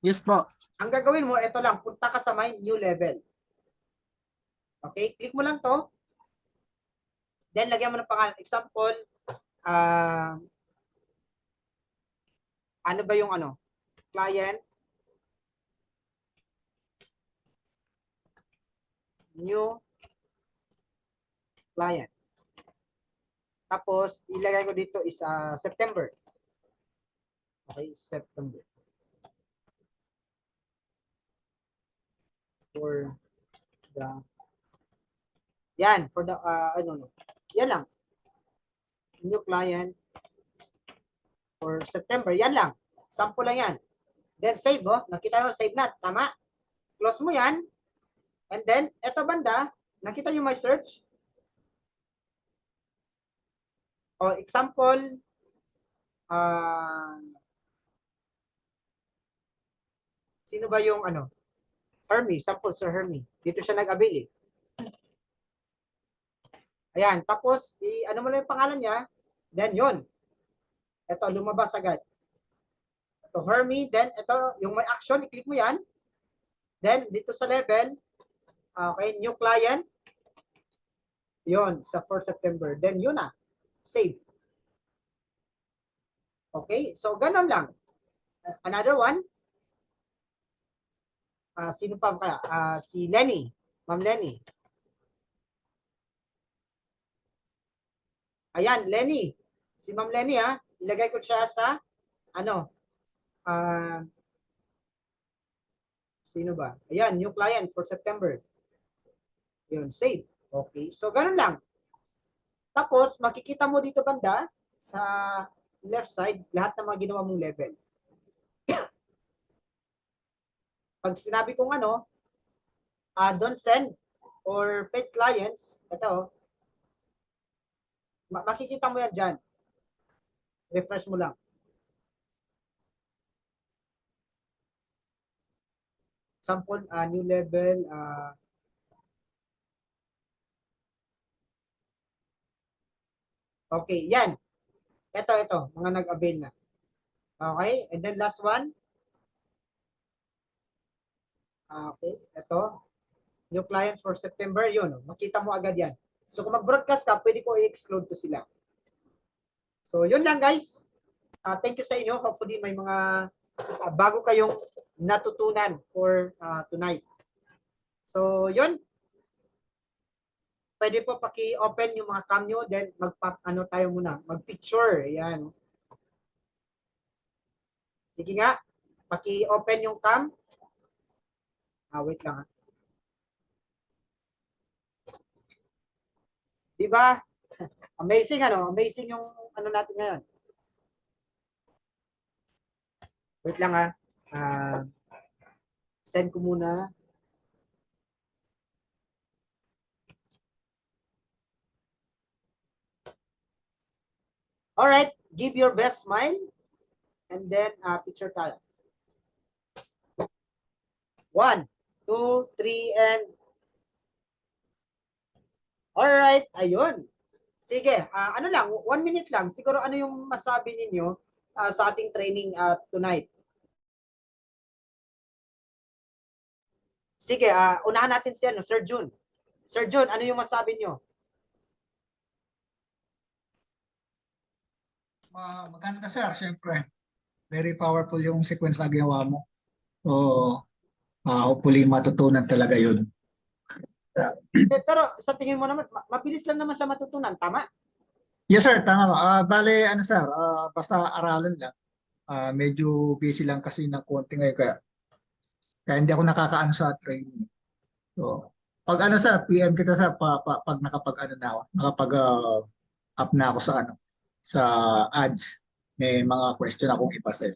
Yes po. Ang gagawin mo, ito lang, punta ka sa my new level. Okay? Click mo lang to. Then, lagyan mo ng pangalan. Example, ano ba yung ano? Client, new client. Tapos, ilagay ko dito is September. Okay, September. For the yan, for the ano no. Yan lang. New client for September. Yan lang. Sample lang yan. Then save, oh. Nakita mo, save na. Tama? Close mo yan. And then, eto banda, nakita nyo my search? O, example, sino ba yung ano? Hermie, sample Sir Hermie. Dito siya nag-avail eh. Ayan, tapos, ano mo lang yung pangalan niya, then yun. Ito, lumabas agad. Ito, Hermie, then ito, yung may action, i-click mo yan. Then, dito sa level, okay, new client, yun, sa 4 September. Then, yun na, save. Okay, so ganun lang. Another one, sino pa kaya? Si Lenny, Ma'am Lenny. Ayan, Lenny. Si Ma'am Lenny ilagay ko siya sa ano? Sino ba? Ayan, new client for September. Yun, save. Okay, so ganun lang. Tapos makikita mo dito banda sa left side lahat ng mga ginawa mong level. Pag sinabi kong ano, don't send or paid clients, ito, makikita mo yan dyan. Refresh mo lang. Sample, new level, okay, yan. Ito, mga nag-avail na. Okay, and then last one. Okay, ito. New clients for September, yun. Makita mo agad yan. So kung mag-broadcast ka, pwede ko i-exclude to sila. So yun lang guys. Thank you sa inyo. Hopefully may mga bago kayong natutunan for tonight. So yun. Pwede po paki-open yung mga cam nyo, then ano tayo muna, mag-picture. Ayan. Sige nga, paki-open yung cam. Wait lang. Diba? Amazing ano? Amazing yung ano natin ngayon. Wait lang send ko muna. Alright, give your best smile. And then, picture tayo. 1, 2, 3, and alright, ayun. Sige, ano lang, 1 minute lang. Siguro ano yung masabi ninyo sa ating training tonight? Sige, unahan natin si Sir Jun. Sir Jun, ano yung masabi nyo? Maganda sir, syempre. Very powerful yung sequence na ginawa mo. So, hopefully matutunan talaga yun. Pero sa tingin mo naman, mabilis lang naman siya matutunan, tama? Yes sir, tama. Bale, ano sir, basta aralan lang. Medyo busy lang kasi ng konti ngayon kaya hindi ako nakakaano sa training. So, pag ano sir, PM kita sir, pag nakapag-ano na ako, nakapag-up na ako sa ano, sa ads. May mga question akong iba sir.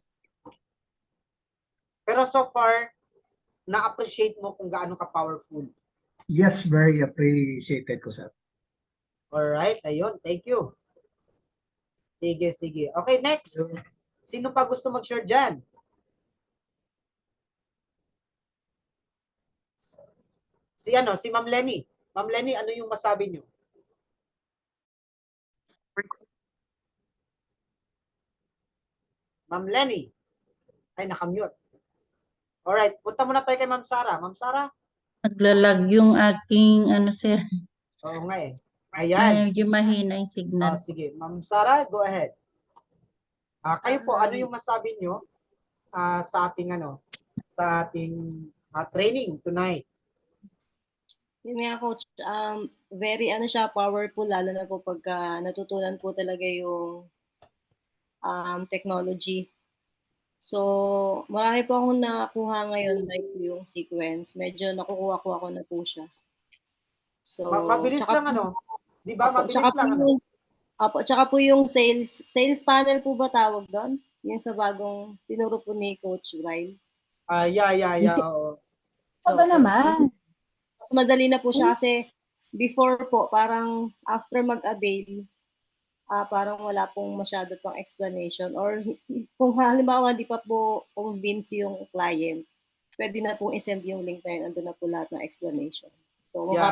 Pero so far, na-appreciate mo kung gaano ka-powerful. Yes, very appreciated ko sir. Alright, ayun, thank you. Sige, sige. Okay, next. Sino pa gusto mag-share dyan? Si Ma'am Lenny. Ma'am Lenny, ano yung masabi nyo? Ma'am Lenny. Ay, nakamute. Alright, punta muna tayo kay Ma'am Sara. Ma'am Sara? Naglalag yung aking ano sir. Oo nga eh. Ayan. Medyo mahina yung signal. Sige, Ma'am Sara, go ahead. Kayo po, ano yung masabi nyo sa ating training tonight? Yun nga coach, very siya powerful lalo na po pagka natutunan po talaga yung technology. So, marami po akong nakuha ngayon, like yung sequence. Medyo nakukuha-kuha ko na po siya. So, Mabilis tsaka lang po, ano? Di ba? opo, Mabilis lang ano? tsaka po yung sales panel po ba tawag doon? Yung sa bagong tinuro po ni Coach Ryle. Yeah. Oo. So, mas madali na po siya kasi before po, parang after mag-avail, parang wala pong masyado pang explanation or kung halimbawa hindi pa po convince yung client, pwede na pong isend yung link na yun, andun na po lahat ng explanation. So, Yeah.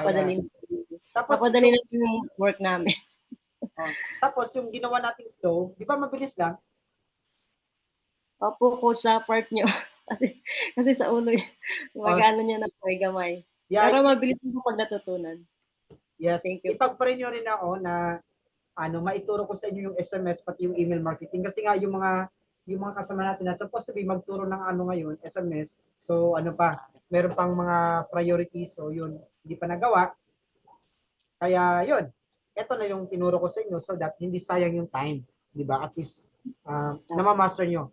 Tapos mapapadali na po yung work namin. tapos yung ginawa nating flow, di ba mabilis lang? Opo, coach, sa part nyo. kasi sa ulo, mag-ano nyo na po, gamay. Yeah, Pero mabilis na po pag natutunan. yes. Thank you. Ipagparin nyo rin ako na maituro ko sa inyo yung SMS pati yung email marketing kasi nga yung mga kasama natin na supposed to be magturo ng ngayon, SMS. So meron pang mga priorities, so yun, hindi pa nagawa. Kaya yun, ito na yung tinuro ko sa inyo so that hindi sayang yung time, di ba? At least namamaster nyo.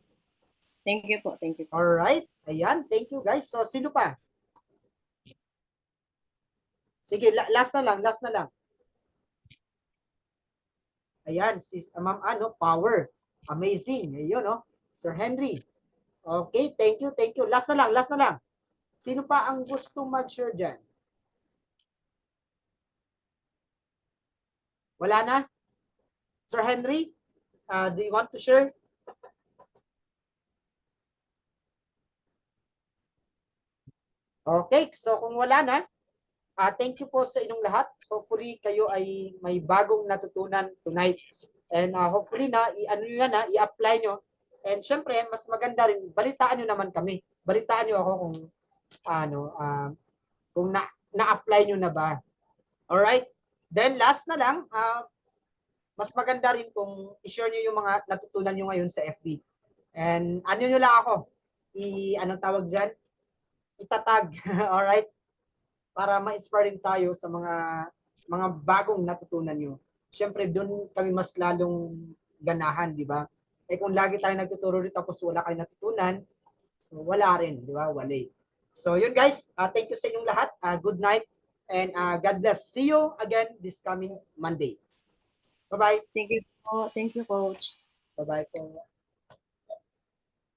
Thank you po, thank you po. Alright, ayan, thank you guys. So sino pa? Sige, last na lang. Ayan, si Ma'am Power. Amazing. Ayun, no? Sir Henry. Okay, thank you. Last na lang. Sino pa ang gusto mag-share dyan? Wala na? Sir Henry, do you want to share? Okay, so kung wala na, thank you po sa inyong lahat. Hopefully kayo ay may bagong natutunan tonight. And hopefully i-apply nyo. And syempre, mas maganda rin, balitaan nyo naman kami. Balitaan nyo ako kung na-apply nyo na ba. Alright? Then last na lang, mas maganda rin kung i-share nyo yung mga natutunan nyo ngayon sa FB. And nyo lang ako, anong tawag dyan? Itatag. Alright? Para ma-inspire rin tayo sa mga bagong natutunan nyo. Siyempre, doon kami mas lalong ganahan, di ba? Kung lagi tayo nagtuturo rin tapos wala kayo natutunan, so wala rin, di ba? Wala. So yun guys, thank you sa inyong lahat. Good night and God bless. See you again this coming Monday. Bye-bye. Thank you po. Thank you, coach. Bye-bye po.